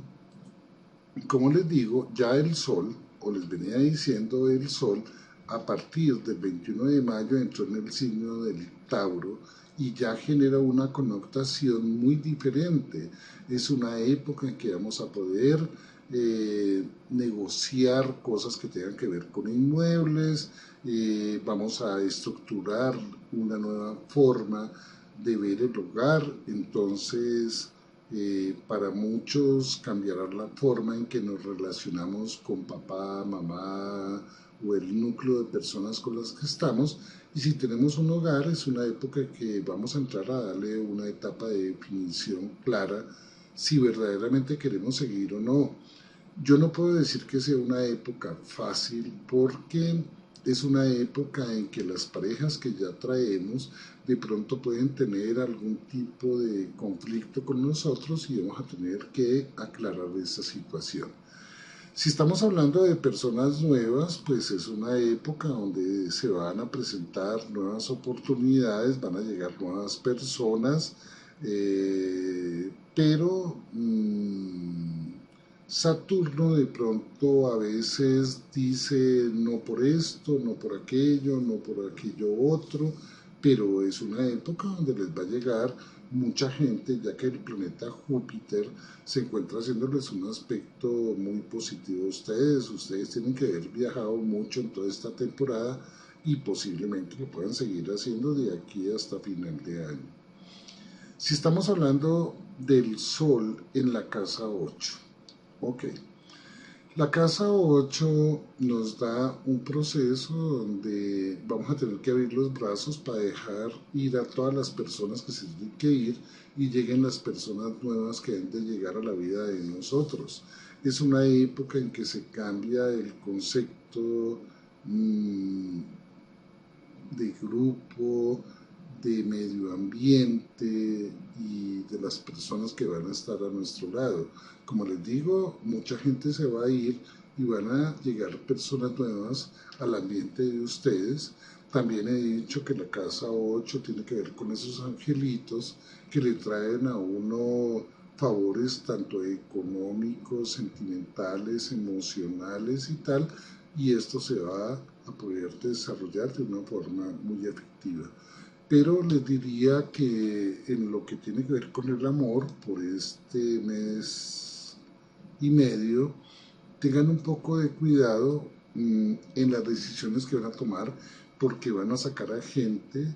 [SPEAKER 1] como les digo, ya el Sol, o les venía diciendo, el Sol, a partir del 21 de mayo entró en el signo del Tauro y ya genera una connotación muy diferente. Es una época en que vamos a poder negociar cosas que tengan que ver con inmuebles, vamos a estructurar una nueva forma de ver el hogar. Entonces, para muchos cambiará la forma en que nos relacionamos con papá, mamá o el núcleo de personas con las que estamos. Y si tenemos un hogar, es una época que vamos a entrar a darle una etapa de definición clara si verdaderamente queremos seguir o no. Yo no puedo decir que sea una época fácil, porque es una época en que las parejas que ya traemos de pronto pueden tener algún tipo de conflicto con nosotros y vamos a tener que aclarar esa situación. Si estamos hablando de personas nuevas, pues es una época donde se van a presentar nuevas oportunidades, van a llegar nuevas personas, pero Saturno de pronto a veces dice no por esto, no por aquello otro, pero es una época donde les va a llegar mucha gente, ya que el planeta Júpiter se encuentra haciéndoles un aspecto muy positivo a ustedes. Ustedes tienen que haber viajado mucho en toda esta temporada y posiblemente lo puedan seguir haciendo de aquí hasta final de año. Si estamos hablando del Sol en la casa 8, ok. La casa 8 nos da un proceso donde vamos a tener que abrir los brazos para dejar ir a todas las personas que se tienen que ir y lleguen las personas nuevas que han de llegar a la vida de nosotros. Es una época en que se cambia el concepto de grupo, de medio ambiente y de las personas que van a estar a nuestro lado. Como les digo, mucha gente se va a ir y van a llegar personas nuevas al ambiente de ustedes. También he dicho que la casa 8 tiene que ver con esos angelitos que le traen a uno favores tanto económicos, sentimentales, emocionales y tal, y esto se va a poder desarrollar de una forma muy efectiva. Pero les diría que en lo que tiene que ver con el amor, por este mes y medio, tengan un poco de cuidado en las decisiones que van a tomar, porque van a sacar a gente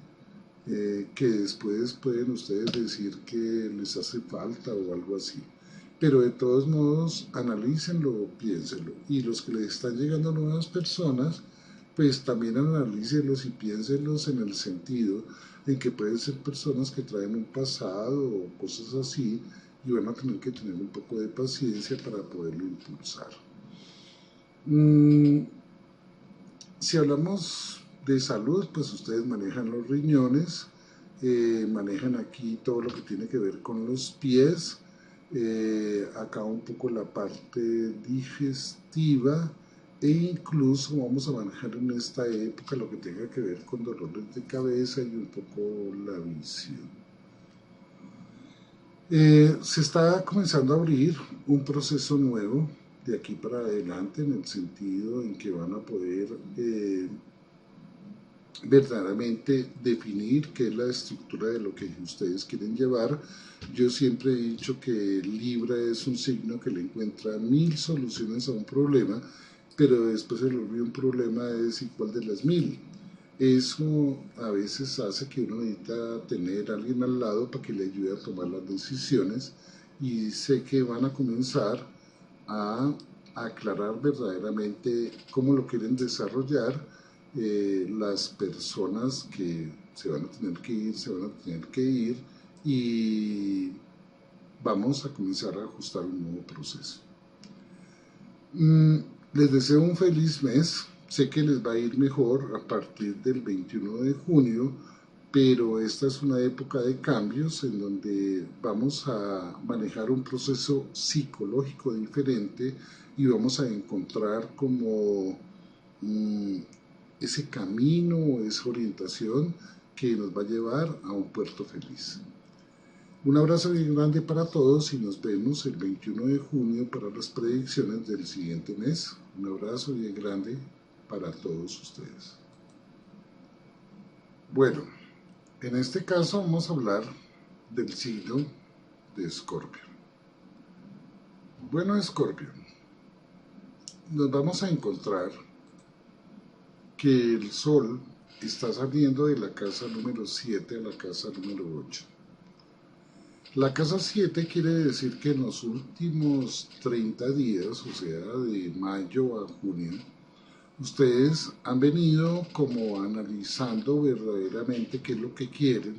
[SPEAKER 1] que después pueden ustedes decir que les hace falta o algo así. Pero de todos modos, analícenlo, piénsenlo. Y los que les están llegando nuevas personas, pues también analícenlos y piénsenlos en el sentido en que pueden ser personas que traen un pasado o cosas así y van a tener que tener un poco de paciencia para poderlo impulsar. Si hablamos de salud, pues ustedes manejan los riñones, manejan aquí todo lo que tiene que ver con los pies, acá un poco la parte digestiva e incluso vamos a manejar en esta época lo que tenga que ver con dolores de cabeza y un poco la visión. Se está comenzando a abrir un proceso nuevo de aquí para adelante en el sentido en que van a poder verdaderamente definir qué es la estructura de lo que ustedes quieren llevar. Yo siempre he dicho que Libra es un signo que le encuentra 1000 soluciones a un problema, pero después se le olvida un problema es igual de las 1000. Eso a veces hace que uno necesita tener a alguien al lado para que le ayude a tomar las decisiones, y sé que van a comenzar a aclarar verdaderamente cómo lo quieren desarrollar. Las personas que se van a tener que ir, se van a tener que ir, y vamos a comenzar a ajustar un nuevo proceso. Les deseo un feliz mes. Sé que les va a ir mejor a partir del 21 de junio, pero esta es una época de cambios en donde vamos a manejar un proceso psicológico diferente y vamos a encontrar como ese camino o esa orientación que nos va a llevar a un puerto feliz. Un abrazo bien grande para todos y nos vemos el 21 de junio para las predicciones del siguiente mes. Un abrazo bien grande para todos ustedes. Bueno, en este caso vamos a hablar del signo de Escorpio. Bueno, Escorpio, nos vamos a encontrar que el Sol está saliendo de la casa número 7 a la casa número 8. La casa 7 quiere decir que en los últimos 30 días, o sea, de mayo a junio, ustedes han venido como analizando verdaderamente qué es lo que quieren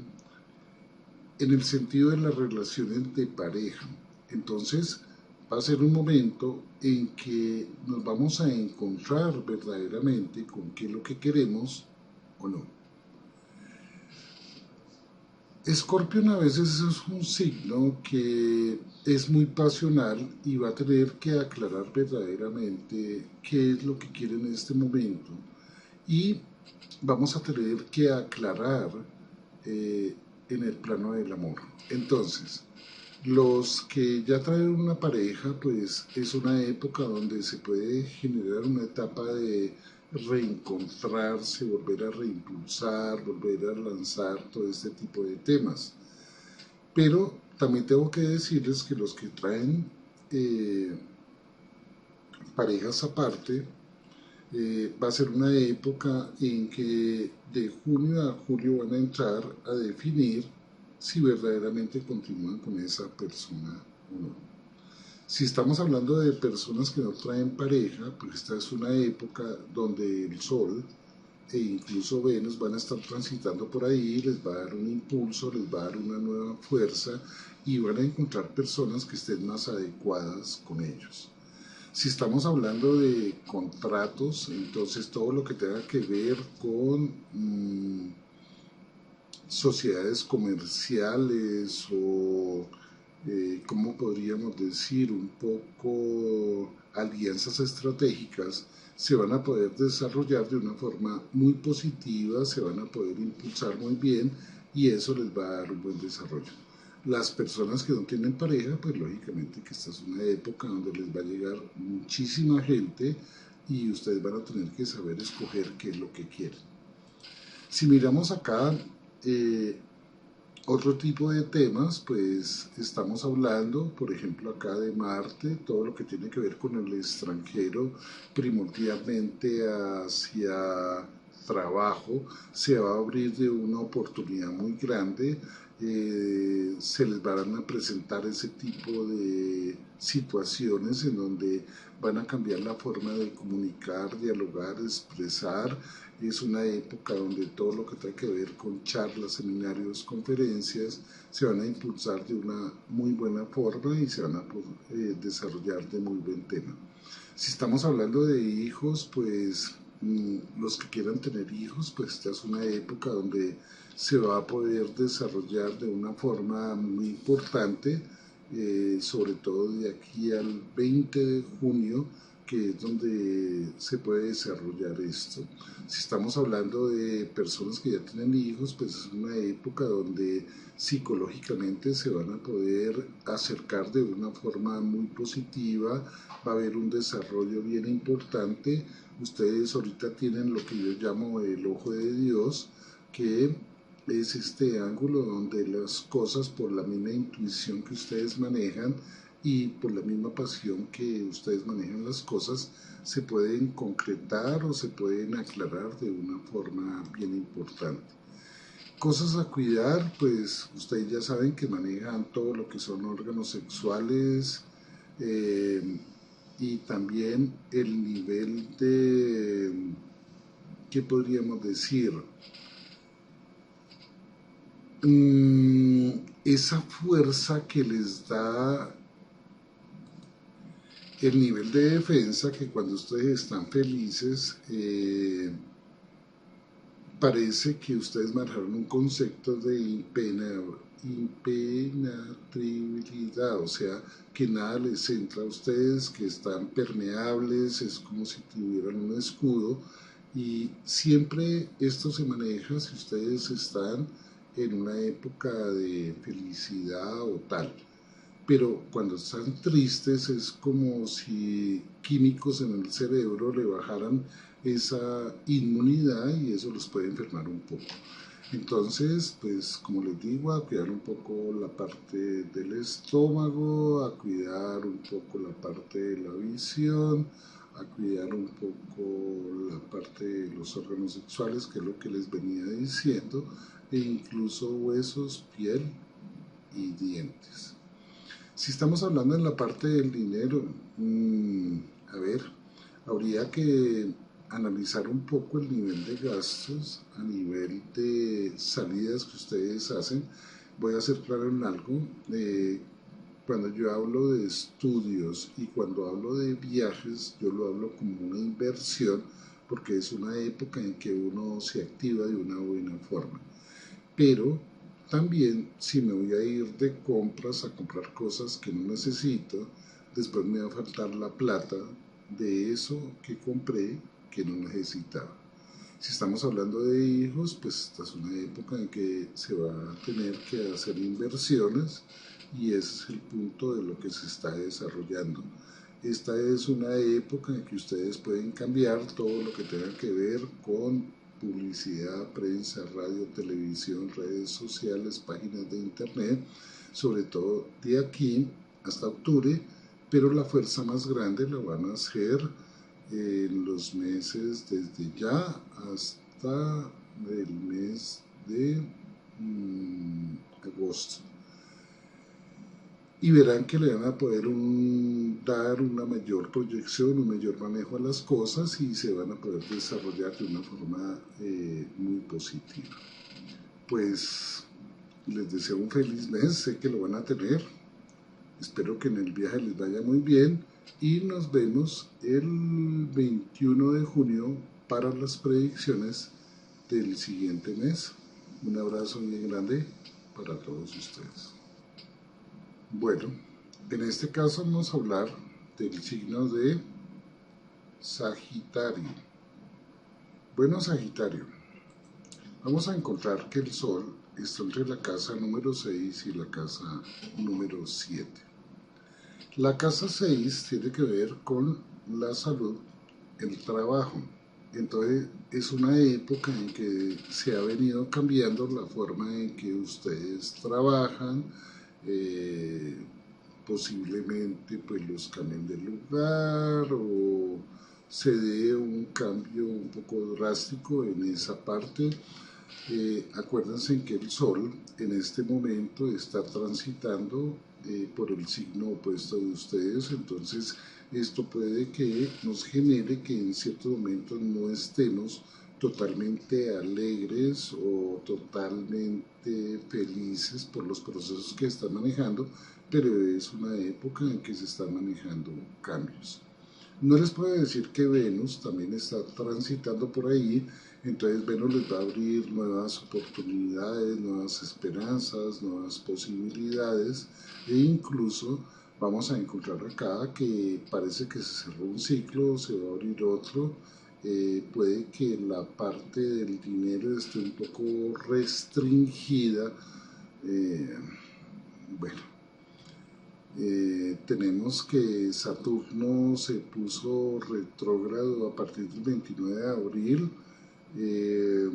[SPEAKER 1] en el sentido de las relaciones de pareja. Entonces, va a ser un momento en que nos vamos a encontrar verdaderamente con qué es lo que queremos o no. Escorpión a veces es un signo que es muy pasional y va a tener que aclarar verdaderamente qué es lo que quiere en este momento, y vamos a tener que aclarar en el plano del amor. Entonces, los que ya traen una pareja, pues es una época donde se puede generar una etapa de reencontrarse, volver a reimpulsar, volver a lanzar todo este tipo de temas. Pero también tengo que decirles que los que traen parejas aparte, va a ser una época en que de junio a julio van a entrar a definir si verdaderamente continúan con esa persona o no. Si estamos hablando de personas que no traen pareja, pues esta es una época donde el Sol e incluso Venus van a estar transitando por ahí, les va a dar un impulso, les va a dar una nueva fuerza y van a encontrar personas que estén más adecuadas con ellos. Si estamos hablando de contratos, entonces todo lo que tenga que ver con sociedades comerciales o, ¿cómo podríamos decir? Un poco alianzas estratégicas, se van a poder desarrollar de una forma muy positiva, se van a poder impulsar muy bien y eso les va a dar un buen desarrollo. Las personas que no tienen pareja, pues lógicamente que esta es una época donde les va a llegar muchísima gente y ustedes van a tener que saber escoger qué es lo que quieren. Si miramos acá otro tipo de temas, pues estamos hablando, por ejemplo, acá de Marte, todo lo que tiene que ver con el extranjero, primordialmente hacia trabajo, se va a abrir de una oportunidad muy grande. Se les van a presentar ese tipo de situaciones en donde van a cambiar la forma de comunicar, dialogar, expresar. Es una época donde todo lo que tenga que ver con charlas, seminarios, conferencias se van a impulsar de una muy buena forma y se van a desarrollar de muy buen tema. Si estamos hablando de hijos, pues los que quieran tener hijos, pues esta es una época donde se va a poder desarrollar de una forma muy importante, sobre todo de aquí al 20 de junio, que es donde se puede desarrollar esto. Si estamos hablando de personas que ya tienen hijos, pues es una época donde psicológicamente se van a poder acercar de una forma muy positiva, va a haber un desarrollo bien importante. Ustedes ahorita tienen lo que yo llamo el ojo de Dios, que es este ángulo donde las cosas, por la misma intuición que ustedes manejan y por la misma pasión que ustedes manejan las cosas, se pueden concretar o se pueden aclarar de una forma bien importante. Cosas a cuidar, pues ustedes ya saben que manejan todo lo que son órganos sexuales, y también el nivel de, ¿qué podríamos decir? Esa fuerza que les da el nivel de defensa, que cuando ustedes están felices, parece que ustedes manejaron un concepto de impenetrabilidad, o sea, que nada les entra a ustedes, que están permeables, es como si tuvieran un escudo, y siempre esto se maneja si ustedes están en una época de felicidad o tal. Pero cuando están tristes es como si químicos en el cerebro le bajaran esa inmunidad y eso los puede enfermar un poco. Entonces, pues como les digo, a cuidar un poco la parte del estómago, a cuidar un poco la parte de la visión, a cuidar un poco la parte de los órganos sexuales, que es lo que les venía diciendo, e incluso huesos, piel y dientes. Si estamos hablando en la parte del dinero, a ver, habría que analizar un poco el nivel de gastos a nivel de salidas que ustedes hacen. Voy a ser claro en algo. Cuando yo hablo de estudios y cuando hablo de viajes, yo lo hablo como una inversión porque es una época en que uno se activa de una buena forma. Pero también si me voy a ir de compras a comprar cosas que no necesito, después me va a faltar la plata de eso que compré que no necesitaba. Si estamos hablando de hijos, pues esta es una época en que se va a tener que hacer inversiones y ese es el punto de lo que se está desarrollando. Esta es una época en que ustedes pueden cambiar todo lo que tenga que ver con publicidad, prensa, radio, televisión, redes sociales, páginas de internet, sobre todo de aquí hasta octubre, pero la fuerza más grande la van a hacer en los meses desde ya hasta el mes de agosto. Y verán que le van a poder dar una mayor proyección, un mayor manejo a las cosas y se van a poder desarrollar de una forma muy positiva. Pues les deseo un feliz mes, sé que lo van a tener, espero que en el viaje les vaya muy bien y nos vemos el 21 de junio para las predicciones del siguiente mes. Un abrazo bien grande para todos ustedes. Bueno, en este caso vamos a hablar del signo de Sagitario. Bueno, Sagitario, vamos a encontrar que el Sol está entre la casa número 6 y la casa número 7. La casa 6 tiene que ver con la salud, el trabajo. Entonces es una época en que se ha venido cambiando la forma en que ustedes trabajan, eh, posiblemente pues los cambien de lugar o se dé un cambio un poco drástico en esa parte. Acuérdense que el Sol en este momento está transitando por el signo opuesto de ustedes, entonces esto puede que nos genere que en ciertos momentos no estemos totalmente alegres o totalmente felices por los procesos que están manejando, pero es una época en que se están manejando cambios. No les puedo decir que Venus también está transitando por ahí, entonces Venus les va a abrir nuevas oportunidades, nuevas esperanzas, nuevas posibilidades e incluso vamos a encontrar acá que parece que se cerró un ciclo, se va a abrir otro, puede que la parte del dinero esté un poco restringida, eh, bueno, tenemos que Saturno se puso retrógrado a partir del 29 de abril. Eh,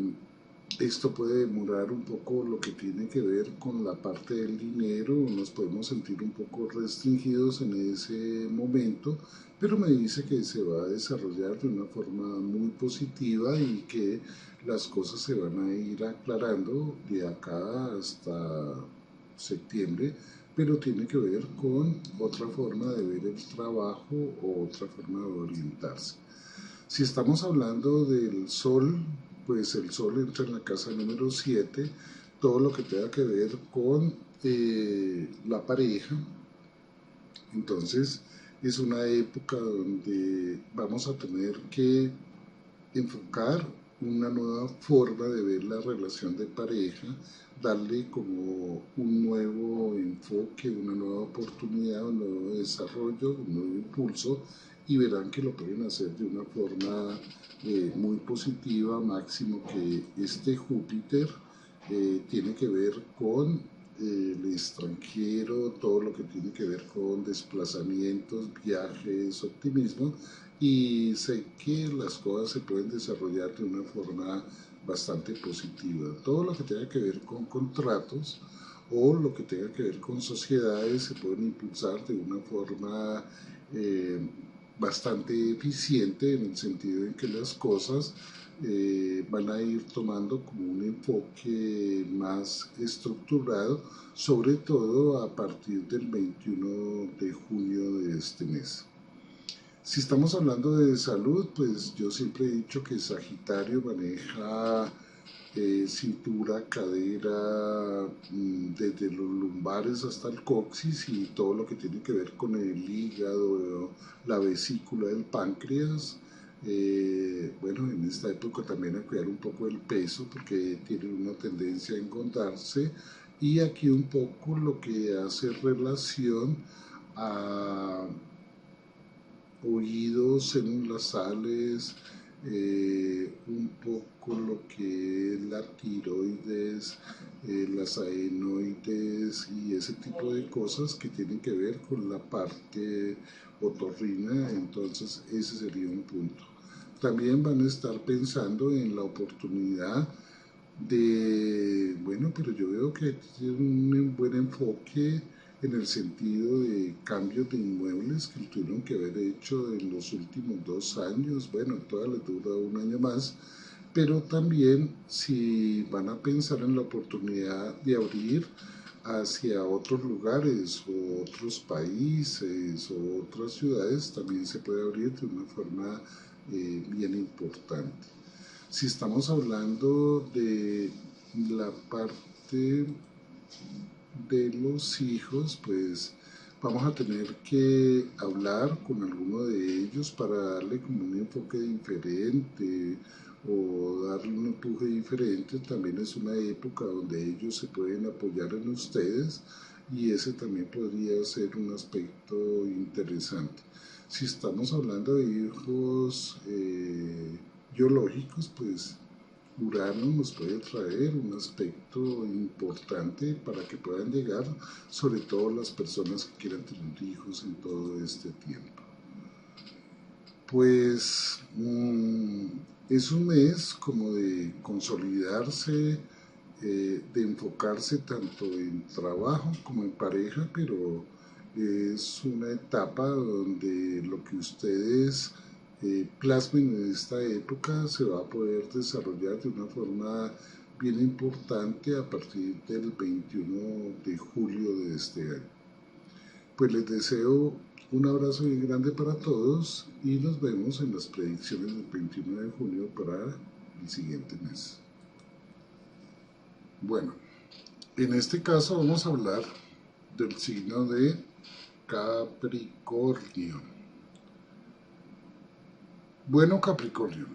[SPEAKER 1] Esto puede demorar un poco lo que tiene que ver con la parte del dinero, nos podemos sentir un poco restringidos en ese momento, pero me dice que se va a desarrollar de una forma muy positiva y que las cosas se van a ir aclarando de acá hasta septiembre, pero tiene que ver con otra forma de ver el trabajo o otra forma de orientarse. Si estamos hablando del Sol, pues el Sol entra en la casa número 7, todo lo que tenga que ver con la pareja. Entonces es una época donde vamos a tener que enfocar una nueva forma de ver la relación de pareja, darle como un nuevo enfoque, una nueva oportunidad, un nuevo desarrollo, un nuevo impulso y verán que lo pueden hacer de una forma muy positiva, máximo que este Júpiter tiene que ver con el extranjero, todo lo que tiene que ver con desplazamientos, viajes, optimismo, y sé que las cosas se pueden desarrollar de una forma bastante positiva. Todo lo que tenga que ver con contratos o lo que tenga que ver con sociedades se pueden impulsar de una forma eh, bastante eficiente en el sentido en que las cosas van a ir tomando como un enfoque más estructurado, sobre todo a partir del 21 de junio de este mes. Si estamos hablando de salud, pues yo siempre he dicho que Sagitario maneja cintura, cadera, desde los lumbares hasta el coxis y todo lo que tiene que ver con el hígado, la vesícula del páncreas. Bueno, en esta época también a cuidar un poco el peso porque tiene una tendencia a engordarse y aquí un poco lo que hace relación a oídos, senos nasales, un poco lo que es la tiroides, las adenoides y ese tipo de cosas que tienen que ver con la parte otorrina, entonces ese sería un punto. También van a estar pensando en la oportunidad de, bueno, pero yo veo que tiene un buen enfoque en el sentido de cambios de inmuebles que tuvieron que haber hecho en los últimos 2 años, bueno, todavía les dura un año más, pero también si van a pensar en la oportunidad de abrir hacia otros lugares o otros países o otras ciudades, también se puede abrir de una forma bien importante. Si estamos hablando de la parte de los hijos, pues vamos a tener que hablar con alguno de ellos para darle como un enfoque diferente o darle un empuje diferente. También es una época donde ellos se pueden apoyar en ustedes y ese también podría ser un aspecto interesante. Si estamos hablando de hijos biológicos, pues Urano nos puede traer un aspecto importante para que puedan llegar, sobre todo las personas que quieran tener hijos en todo este tiempo. Pues es un mes como de consolidarse, de enfocarse tanto en trabajo como en pareja, pero es una etapa donde lo que ustedes plasmen en esta época se va a poder desarrollar de una forma bien importante a partir del 21 de julio de este año. Pues les deseo un abrazo bien grande para todos y nos vemos en las predicciones del 21 de junio para el siguiente mes. Bueno, en este caso vamos a hablar del signo de Capricornio. Bueno, Capricornio,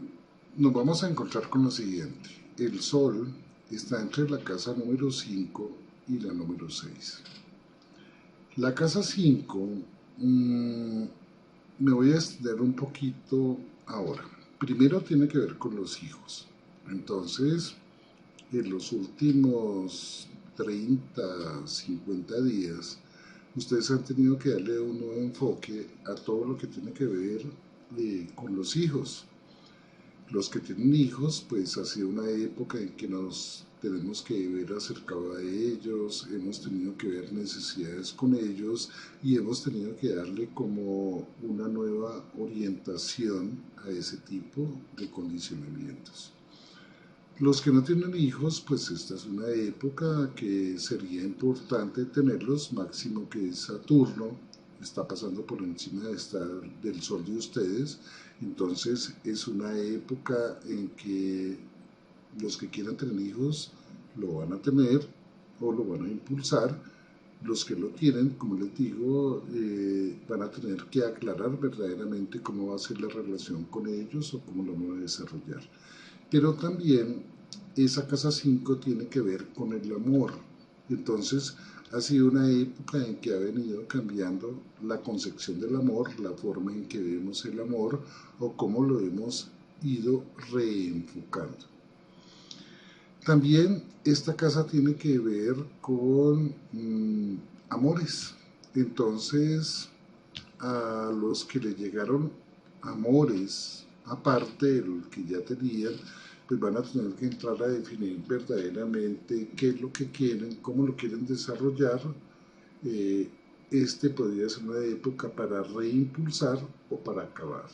[SPEAKER 1] nos vamos a encontrar con lo siguiente. El Sol está entre la casa número 5 y la número 6. La casa 5, me voy a extender un poquito ahora. Primero tiene que ver con los hijos. Entonces, en los últimos 30, 50 días, ustedes han tenido que darle un nuevo enfoque a todo lo que tiene que ver con los hijos. Los que tienen hijos, pues ha sido una época en que nos tenemos que ver acercado a ellos, hemos tenido que ver necesidades con ellos y hemos tenido que darle como una nueva orientación a ese tipo de condicionamientos. Los que no tienen hijos, pues esta es una época que sería importante tenerlos, máximo que Saturno está pasando por encima del sol de ustedes, entonces es una época en que los que quieran tener hijos lo van a tener o lo van a impulsar. Los que lo tienen, como les digo, van a tener que aclarar verdaderamente cómo va a ser la relación con ellos o cómo lo van a desarrollar. Pero también esa casa 5 tiene que ver con el amor. Entonces ha sido una época en que ha venido cambiando la concepción del amor, la forma en que vemos el amor o cómo lo hemos ido reenfocando. También esta casa tiene que ver con amores. Entonces, a los que le llegaron amores, aparte de lo que ya tenían, pues van a tener que entrar a definir verdaderamente qué es lo que quieren, cómo lo quieren desarrollar. Este podría ser una época para reimpulsar o para acabar.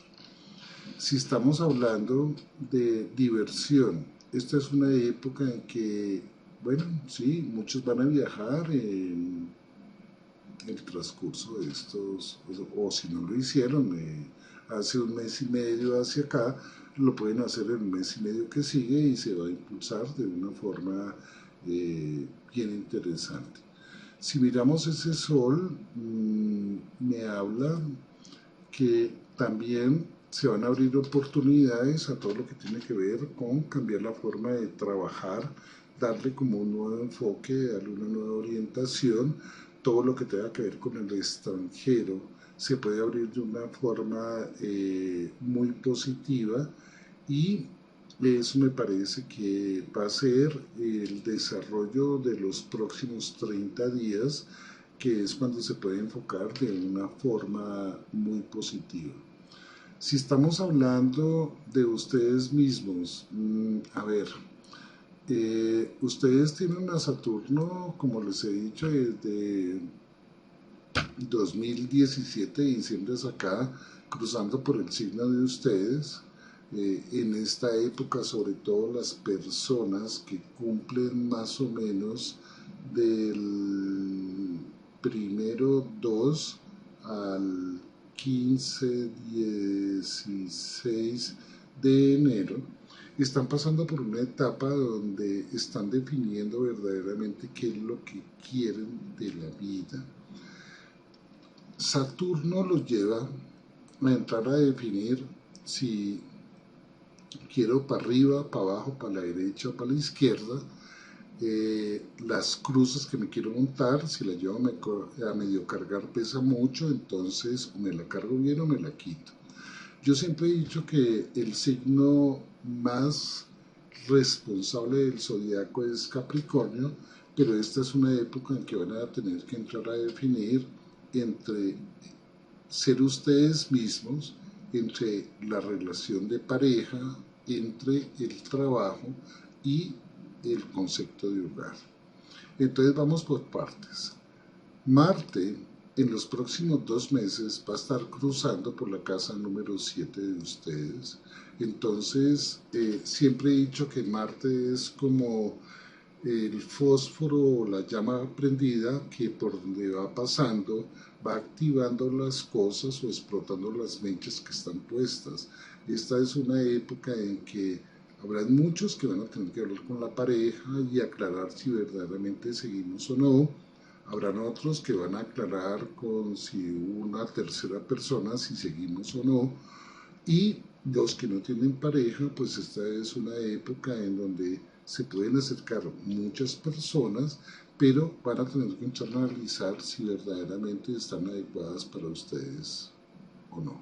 [SPEAKER 1] Si estamos hablando de diversión, esta es una época en que, bueno, sí, muchos van a viajar en el transcurso de estos, o si no lo hicieron hace un mes y medio hacia acá, lo pueden hacer en el mes y medio que sigue y se va a impulsar de una forma bien interesante. Si miramos ese sol, me habla que también se van a abrir oportunidades a todo lo que tiene que ver con cambiar la forma de trabajar, darle como un nuevo enfoque, darle una nueva orientación, todo lo que tenga que ver con el extranjero se puede abrir de una forma muy positiva y eso me parece que va a ser el desarrollo de los próximos 30 días, que es cuando se puede enfocar de una forma muy positiva. Si estamos hablando de ustedes mismos, a ver, ustedes tienen a Saturno, como les he dicho, desde 2017, diciembre hasta acá, cruzando por el signo de ustedes. En esta época, sobre todo las personas que cumplen más o menos del primero 2 al 15, 16 de enero, están pasando por una etapa donde están definiendo verdaderamente qué es lo que quieren de la vida. Saturno los lleva a entrar a definir si quiero para arriba, para abajo, para la derecha o para la izquierda, las cruces que me quiero montar, si la llevo a medio cargar pesa mucho, entonces me la cargo bien o me la quito. Yo siempre he dicho que el signo más responsable del zodiaco es Capricornio, pero esta es una época en que van a tener que entrar a definir entre ser ustedes mismos entre la relación de pareja, entre el trabajo y el concepto de hogar. Entonces vamos por partes. Marte en los próximos 2 meses va a estar cruzando por la casa número 7 de ustedes. Entonces, siempre he dicho que Marte es como el fósforo o la llama prendida que por donde va pasando va activando las cosas o explotando las mechas que están puestas. Esta es una época en que habrá muchos que van a tener que hablar con la pareja y aclarar si verdaderamente seguimos o no. Habrán otros que van a aclarar con si una tercera persona, si seguimos o no. Y los que no tienen pareja, pues esta es una época en donde se pueden acercar muchas personas, pero van a tener que internalizar si verdaderamente están adecuadas para ustedes o no.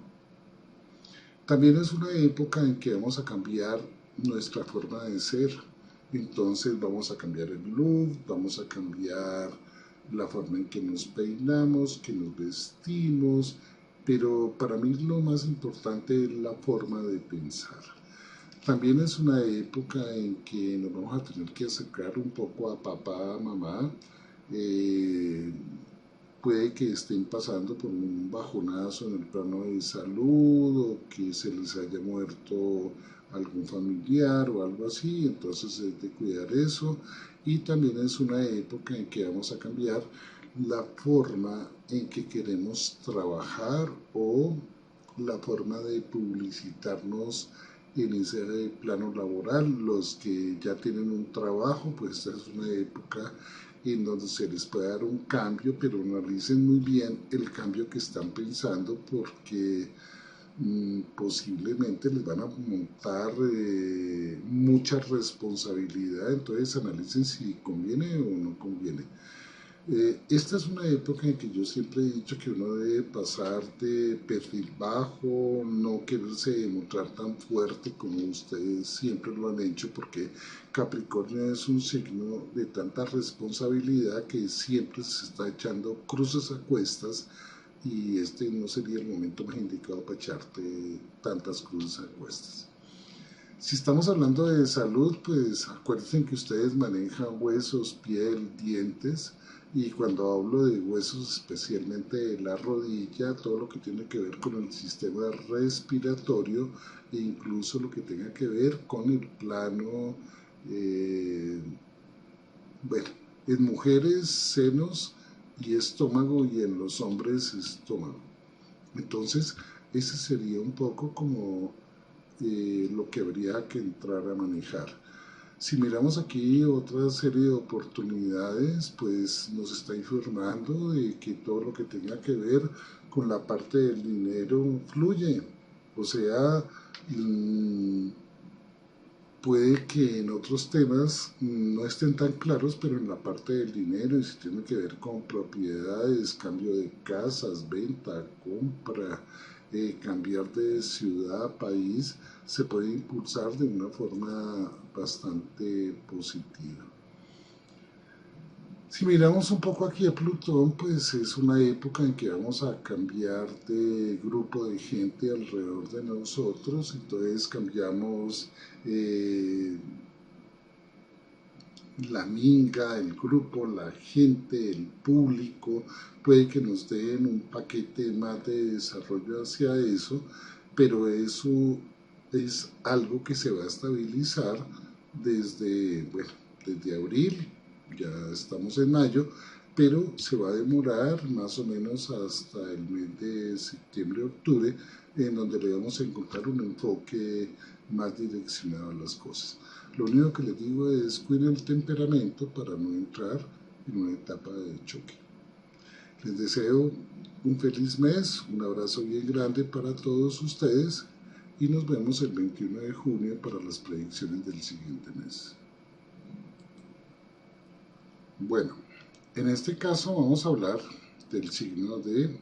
[SPEAKER 1] También es una época en que vamos a cambiar nuestra forma de ser. Entonces vamos a cambiar el look, vamos a cambiar la forma en que nos peinamos, que nos vestimos, pero para mí lo más importante es la forma de pensar. También es una época en que nos vamos a tener que acercar un poco a papá, a mamá. Eh, Puede que estén pasando por un bajonazo en el plano de salud o que se les haya muerto algún familiar o algo así, entonces es de cuidar eso. Y también es una época en que vamos a cambiar la forma en que queremos trabajar o la forma de publicitarnos en ese plano laboral. Los que ya tienen un trabajo, pues esta es una época en donde se les puede dar un cambio, pero analicen muy bien el cambio que están pensando porque posiblemente les van a montar mucha responsabilidad, entonces analicen si conviene o no conviene. Esta es una época en que yo siempre he dicho que uno debe pasar de perfil bajo, no quererse demostrar tan fuerte como ustedes siempre lo han hecho, porque Capricornio es un signo de tanta responsabilidad que siempre se está echando cruces a cuestas y este no sería el momento más indicado para echarte tantas cruces a cuestas. Si estamos hablando de salud, pues acuérdense que ustedes manejan huesos, piel, dientes, y cuando hablo de huesos, especialmente de la rodilla, todo lo que tiene que ver con el sistema respiratorio e incluso lo que tenga que ver con el plano, eh, bueno, en mujeres senos y estómago y en los hombres estómago. Entonces, ese sería un poco como lo que habría que entrar a manejar. Si miramos aquí otra serie de oportunidades, pues nos está informando de que todo lo que tenga que ver con la parte del dinero fluye. O sea, puede que en otros temas no estén tan claros, pero en la parte del dinero, y si tiene que ver con propiedades, cambio de casas, venta, compra, cambiar de ciudad a país, se puede impulsar de una forma bastante positiva. Si miramos un poco aquí a Plutón, pues es una época en que vamos a cambiar de grupo de gente alrededor de nosotros, entonces cambiamos la minga, el grupo, la gente, el público, puede que nos den un paquete más de desarrollo hacia eso, pero eso es algo que se va a estabilizar desde, bueno, desde abril, ya estamos en mayo, pero se va a demorar más o menos hasta el mes de septiembre-octubre, en donde le vamos a encontrar un enfoque más direccionado a las cosas. Lo único que les digo es cuiden el temperamento para no entrar en una etapa de choque. Les deseo un feliz mes, un abrazo bien grande para todos ustedes y nos vemos el 21 de junio para las predicciones del siguiente mes. Bueno, en este caso vamos a hablar del signo de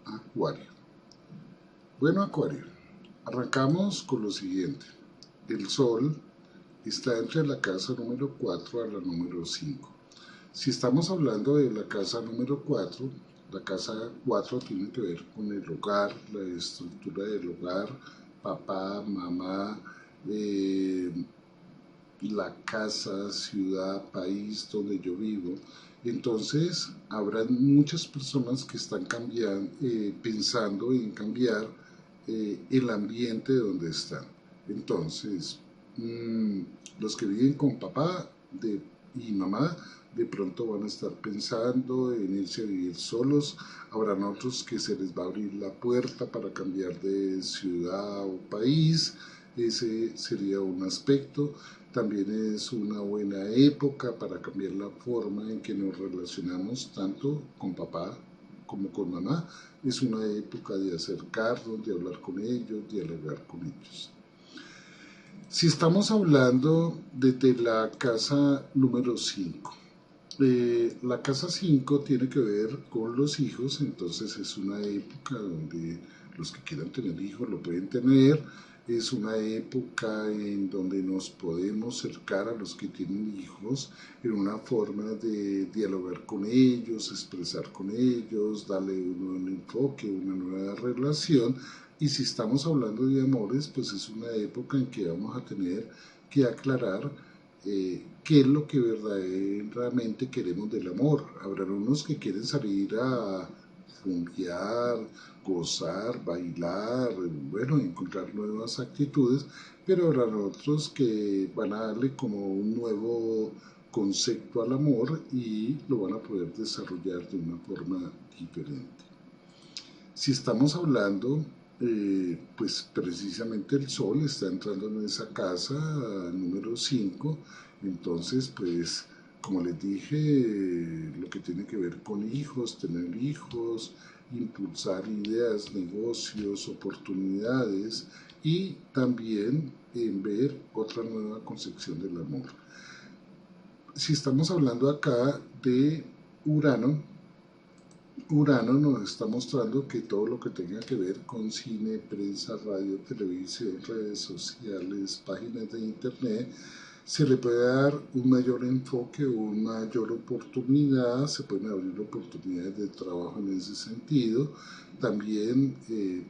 [SPEAKER 1] Acuario. Bueno, Acuario, arrancamos con lo siguiente. El Sol está entre la casa número 4 a la número 5. Si estamos hablando de la casa número 4, La casa 4 tiene que ver con el hogar, la estructura del hogar, papá, mamá, eh, la casa, ciudad, país donde yo vivo. Entonces, habrán muchas personas que están pensando en cambiar el ambiente donde están. Entonces, mmm, los que viven con papá y mamá de pronto van a estar pensando en irse a vivir solos. Habrán otros que se les va a abrir la puerta para cambiar de ciudad o país. Ese sería un aspecto. También es una buena época para cambiar la forma en que nos relacionamos tanto con papá como con mamá. Es una época de acercarnos, de hablar con ellos, dialogar con ellos. Si estamos hablando desde la casa número 5, la casa 5 tiene que ver con los hijos, entonces es una época donde los que quieran tener hijos lo pueden tener, es una época en donde nos podemos acercar a los que tienen hijos en una forma de dialogar con ellos, expresar con ellos, darle un nuevo enfoque, una nueva relación. Y si estamos hablando de amores, pues es una época en que vamos a tener que aclarar qué es lo que verdaderamente queremos del amor. Habrá unos que quieren salir a funkear, gozar, bailar, bueno, encontrar nuevas actitudes, pero habrá otros que van a darle como un nuevo concepto al amor y lo van a poder desarrollar de una forma diferente. Si estamos hablando, pues precisamente el sol está entrando en esa casa número 5, entonces pues como les dije, lo que tiene que ver con hijos, tener hijos, impulsar ideas, negocios, oportunidades y también en ver otra nueva concepción del amor. Si estamos hablando acá de Urano, Urano nos está mostrando que todo lo que tenga que ver con cine, prensa, radio, televisión, redes sociales, páginas de internet, se le puede dar un mayor enfoque o una mayor oportunidad, se pueden abrir oportunidades de trabajo en ese sentido. También,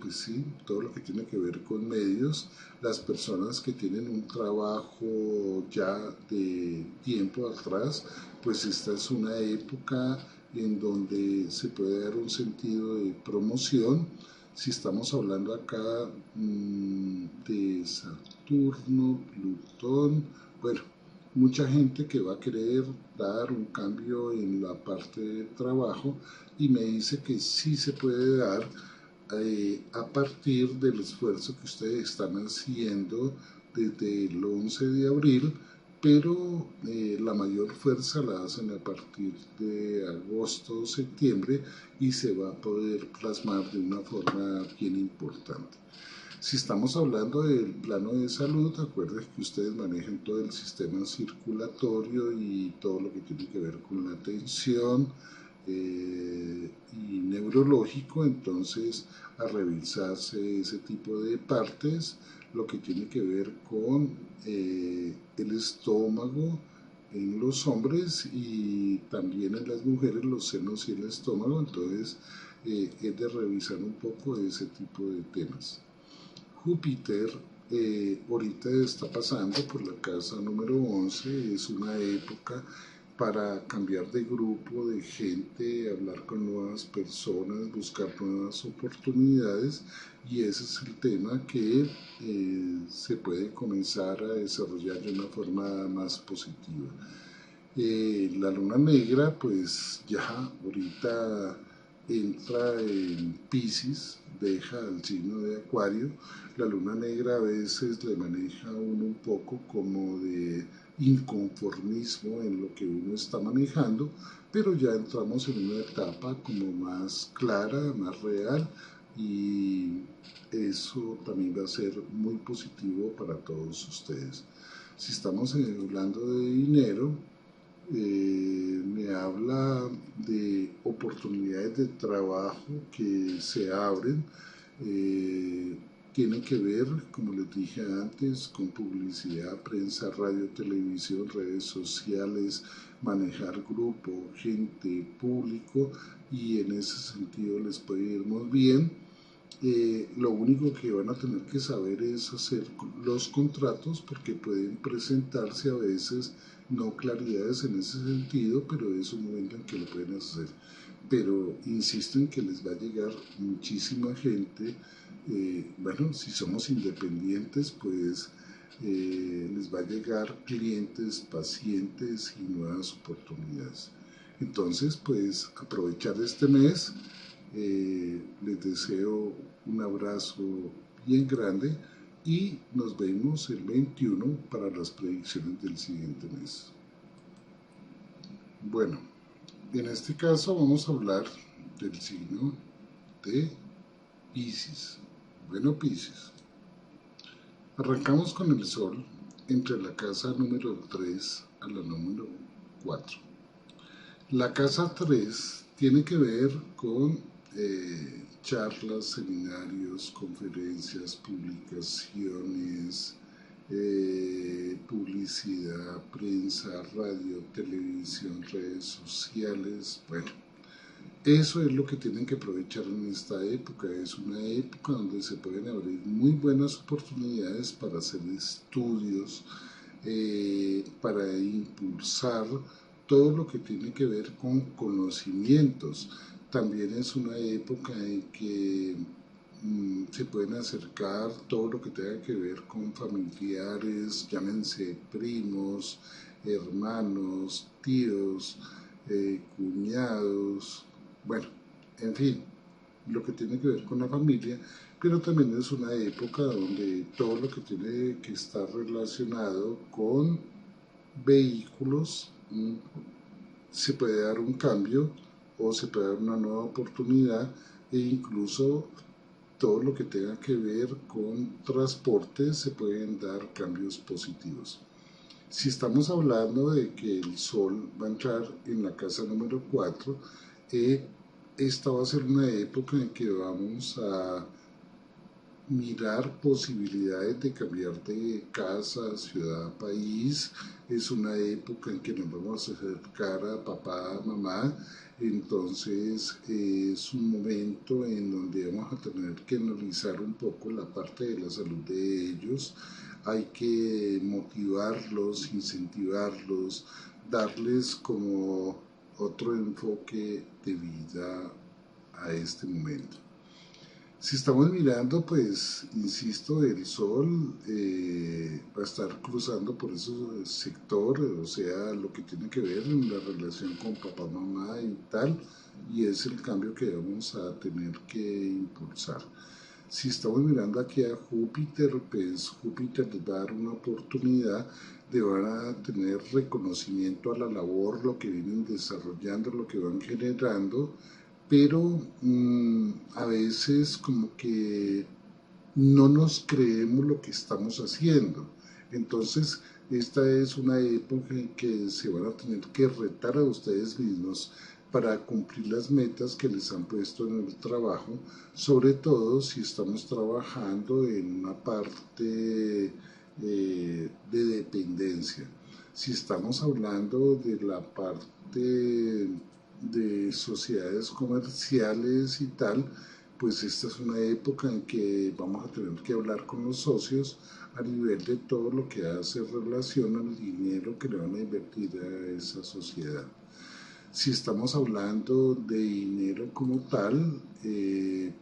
[SPEAKER 1] pues sí, todo lo que tiene que ver con medios, las personas que tienen un trabajo ya de tiempo atrás, pues esta es una época en donde se puede dar un sentido de promoción. Si estamos hablando acá de Saturno, Plutón, bueno, mucha gente que va a querer dar un cambio en la parte de trabajo y me dice que sí se puede dar a partir del esfuerzo que ustedes están haciendo desde el 11 de abril, pero la mayor fuerza la hacen a partir de agosto o septiembre y se va a poder plasmar de una forma bien importante. Si estamos hablando del plano de salud, acuérdense que ustedes manejan todo el sistema circulatorio y todo lo que tiene que ver con la atención y neurológico, entonces a revisarse ese tipo de partes, lo que tiene que ver con el estómago en los hombres y también en las mujeres los senos y el estómago, entonces es de revisar un poco ese tipo de temas. Júpiter ahorita está pasando por la casa número 11, es una época para cambiar de grupo, de gente, hablar con nuevas personas, buscar nuevas oportunidades y ese es el tema que se puede comenzar a desarrollar de una forma más positiva. La luna negra pues ya ahorita entra en Piscis, deja el signo de Acuario. La luna negra a veces le maneja a uno un poco como de inconformismo en lo que uno está manejando, pero ya entramos en una etapa como más clara, más real y eso también va a ser muy positivo para todos ustedes. Si estamos hablando de dinero, me habla de oportunidades de trabajo que se abren. tiene que ver, como les dije antes, con publicidad, prensa, radio, televisión, redes sociales, manejar grupo, gente, público, y en ese sentido les puede ir muy bien. Lo único que van a tener que saber es hacer los contratos, porque pueden presentarse a veces no claridades en ese sentido, pero es un momento en que lo pueden hacer. Pero insisto en que les va a llegar muchísima gente. Bueno, si somos independientes, pues les va a llegar clientes, pacientes y nuevas oportunidades. Entonces, pues aprovechar este mes. Les deseo un abrazo bien grande y nos vemos el 21 para las predicciones del siguiente mes. Bueno, en este caso vamos a hablar del signo de Piscis. Bueno, Piscis, arrancamos con el Sol entre la casa número 3 a la número 4. La casa 3 tiene que ver con charlas, seminarios, conferencias, publicaciones, publicidad, prensa, radio, televisión, redes sociales. Bueno, eso es lo que tienen que aprovechar en esta época. Es una época donde se pueden abrir muy buenas oportunidades para hacer estudios, para impulsar todo lo que tiene que ver con conocimientos. También es una época en que se pueden acercar todo lo que tenga que ver con familiares, llámense primos, hermanos, tíos, cuñados, bueno, en fin, lo que tiene que ver con la familia, pero también es una época donde todo lo que tiene que estar relacionado con vehículos se puede dar un cambio o se puede dar una nueva oportunidad, e incluso todo lo que tenga que ver con transporte se pueden dar cambios positivos. Si estamos hablando de que el Sol va a entrar en la casa número 4, esta va a ser una época en que vamos a mirar posibilidades de cambiar de casa, ciudad, país. Es una época en que nos vamos a acercar a papá, a mamá. Entonces es un momento en donde vamos a tener que analizar un poco la parte de la salud de ellos. Hay que motivarlos, incentivarlos, darles como otro enfoque de vida a este momento. Si estamos mirando, pues, insisto, el Sol va a estar cruzando por ese sector, o sea, lo que tiene que ver en la relación con papá, mamá y tal, y es el cambio que vamos a tener que impulsar. Si estamos mirando aquí a Júpiter, pues Júpiter les va a dar una oportunidad de van a tener reconocimiento a la labor, lo que vienen desarrollando, lo que van generando, pero a veces como que no nos creemos lo que estamos haciendo. Entonces, esta es una época en que se van a tener que retar a ustedes mismos para cumplir las metas que les han puesto en el trabajo, sobre todo si estamos trabajando en una parte de dependencia. Si estamos hablando de la parte de sociedades comerciales y tal, pues esta es una época en que vamos a tener que hablar con los socios a nivel de todo lo que hace relación al dinero que le van a invertir a esa sociedad. Si estamos hablando de dinero como tal,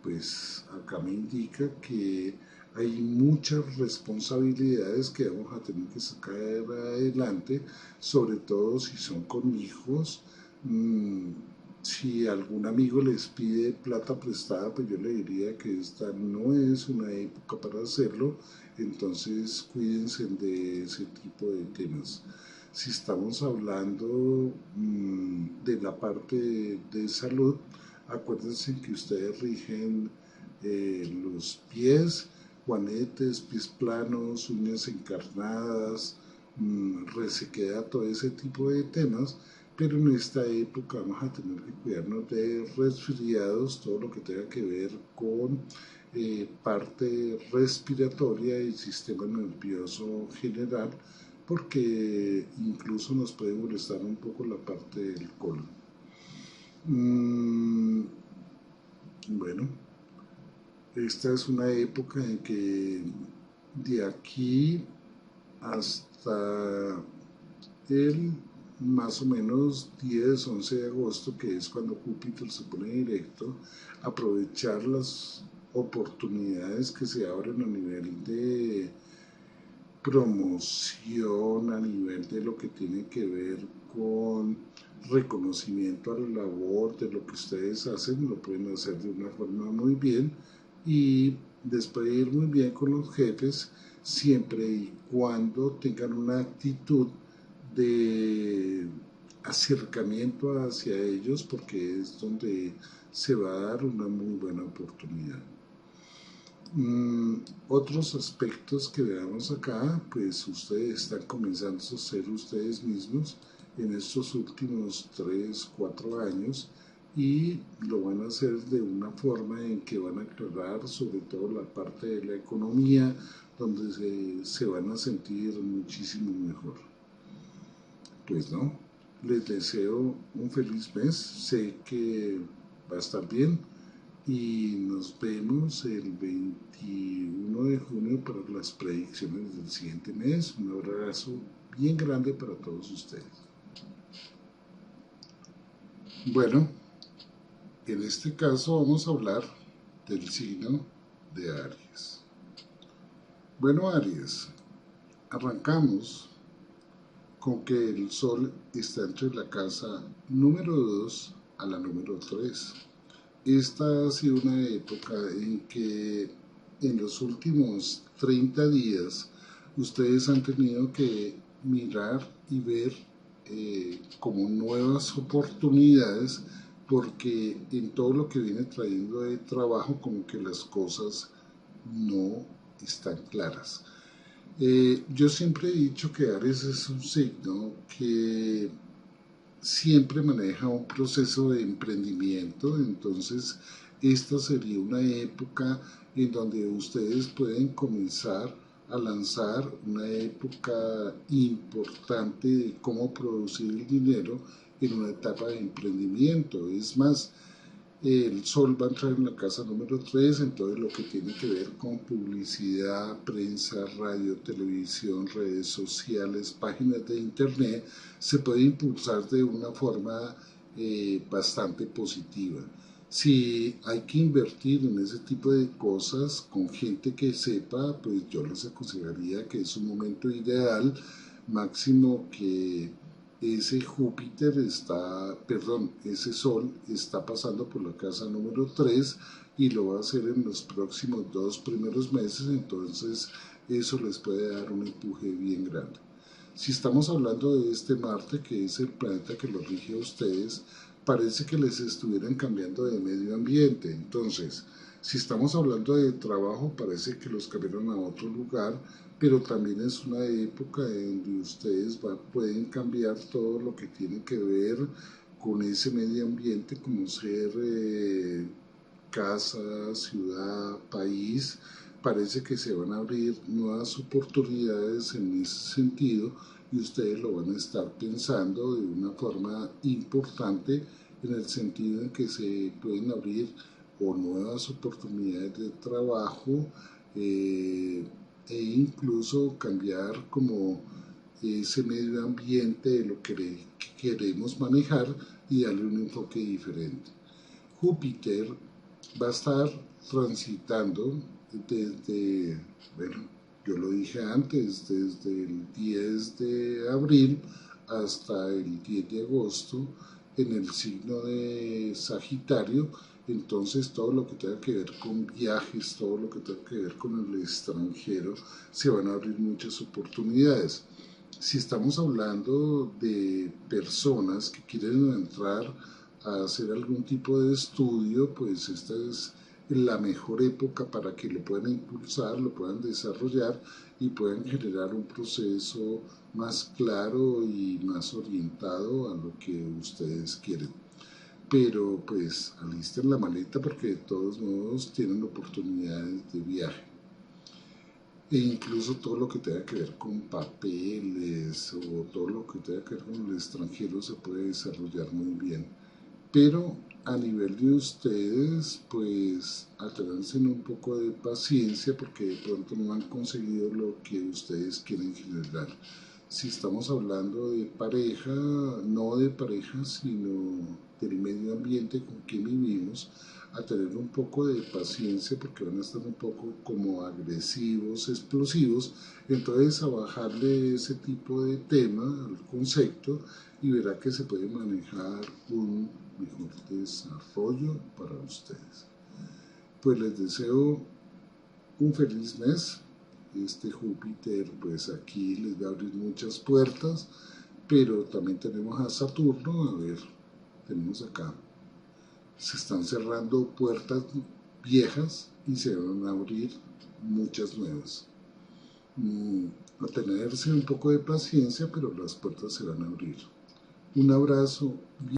[SPEAKER 1] pues acá me indica que hay muchas responsabilidades que vamos a tener que sacar adelante, sobre todo si son con hijos. Si algún amigo les pide plata prestada, pues yo le diría que esta no es una época para hacerlo, entonces cuídense de ese tipo de temas. Si estamos hablando de la parte de salud, acuérdense que ustedes rigen los pies, juanetes, pies planos, uñas encarnadas, resequedad, todo ese tipo de temas. pero en esta época vamos a tener que cuidarnos de resfriados, todo lo que tenga que ver con parte respiratoria y sistema nervioso general, porque incluso nos puede molestar un poco la parte del colon. Bueno, esta es una época en que de aquí hasta el más o menos 10, 11 de agosto, que es cuando Júpiter se pone directo, aprovechar las oportunidades que se abren a nivel de promoción, a nivel de lo que tiene que ver con reconocimiento a la labor de lo que ustedes hacen, lo pueden hacer de una forma muy bien y después ir muy bien con los jefes, siempre y cuando tengan una actitud de acercamiento hacia ellos, porque es donde se va a dar una muy buena oportunidad. Otros aspectos que veamos acá, pues ustedes están comenzando a ser ustedes mismos en estos últimos 3, 4 años y lo van a hacer de una forma en que van a aclarar sobre todo la parte de la economía, donde se van a sentir muchísimo mejor. Pues no, les deseo un feliz mes, sé que va a estar bien y nos vemos el 21 de junio para las predicciones del siguiente mes. Un abrazo bien grande para todos ustedes. Bueno, en este caso vamos a hablar del signo de Aries. Bueno, Aries, arrancamos con que el Sol está entre la casa número 2 a la número 3. Esta ha sido una época en que en los últimos 30 días ustedes han tenido que mirar y ver como nuevas oportunidades, porque en todo lo que viene trayendo de trabajo como que las cosas no están claras. Yo siempre he dicho que Aries es un signo que siempre maneja un proceso de emprendimiento, entonces esta sería una época en donde ustedes pueden comenzar a lanzar una época importante de cómo producir el dinero en una etapa de emprendimiento. Es más, el Sol va a entrar en la casa número 3, entonces lo que tiene que ver con publicidad, prensa, radio, televisión, redes sociales, páginas de internet, se puede impulsar de una forma bastante positiva. Si hay que invertir en ese tipo de cosas con gente que sepa, pues yo les aconsejaría que es un momento ideal, máximo que ese Sol está pasando por la casa número 3 y lo va a hacer en los próximos 2 primeros meses, entonces eso les puede dar un empuje bien grande. Si estamos hablando de este Marte, que es el planeta que los rige a ustedes, parece que les estuvieran cambiando de medio ambiente, entonces si estamos hablando de trabajo, parece que los cambiaron a otro lugar, pero también es una época en donde ustedes pueden cambiar todo lo que tiene que ver con ese medio ambiente, como ser casa, ciudad, país. Parece que se van a abrir nuevas oportunidades en ese sentido y ustedes lo van a estar pensando de una forma importante, en el sentido en que se pueden abrir o nuevas oportunidades de trabajo e incluso cambiar como ese medio ambiente de lo que queremos manejar y darle un enfoque diferente. Júpiter va a estar transitando desde, bueno, yo lo dije antes, desde el 10 de abril hasta el 10 de agosto en el signo de Sagitario. Entonces todo lo que tenga que ver con viajes, todo lo que tenga que ver con el extranjero, se van a abrir muchas oportunidades. Si estamos hablando de personas que quieren entrar a hacer algún tipo de estudio, pues esta es la mejor época para que lo puedan impulsar, lo puedan desarrollar y puedan generar un proceso más claro y más orientado a lo que ustedes quieren. Pero pues alisten la maleta porque de todos modos tienen oportunidades de viaje. E incluso todo lo que tenga que ver con papeles o todo lo que tenga que ver con el extranjero se puede desarrollar muy bien. Pero a nivel de ustedes, pues aténganse un poco de paciencia porque de pronto no han conseguido lo que ustedes quieren generar. Si estamos hablando de pareja, no de pareja, sino del medio ambiente con que vivimos, a tener un poco de paciencia porque van a estar un poco como agresivos, explosivos, entonces a bajarle ese tipo de tema al concepto y verá que se puede manejar un mejor desarrollo para ustedes. Pues les deseo un feliz mes. Este Júpiter pues aquí les va a abrir muchas puertas, pero también tenemos a Saturno, a ver, tenemos acá, se están cerrando puertas viejas y se van a abrir muchas nuevas. A tenerse un poco de paciencia, pero las puertas se van a abrir. Un abrazo.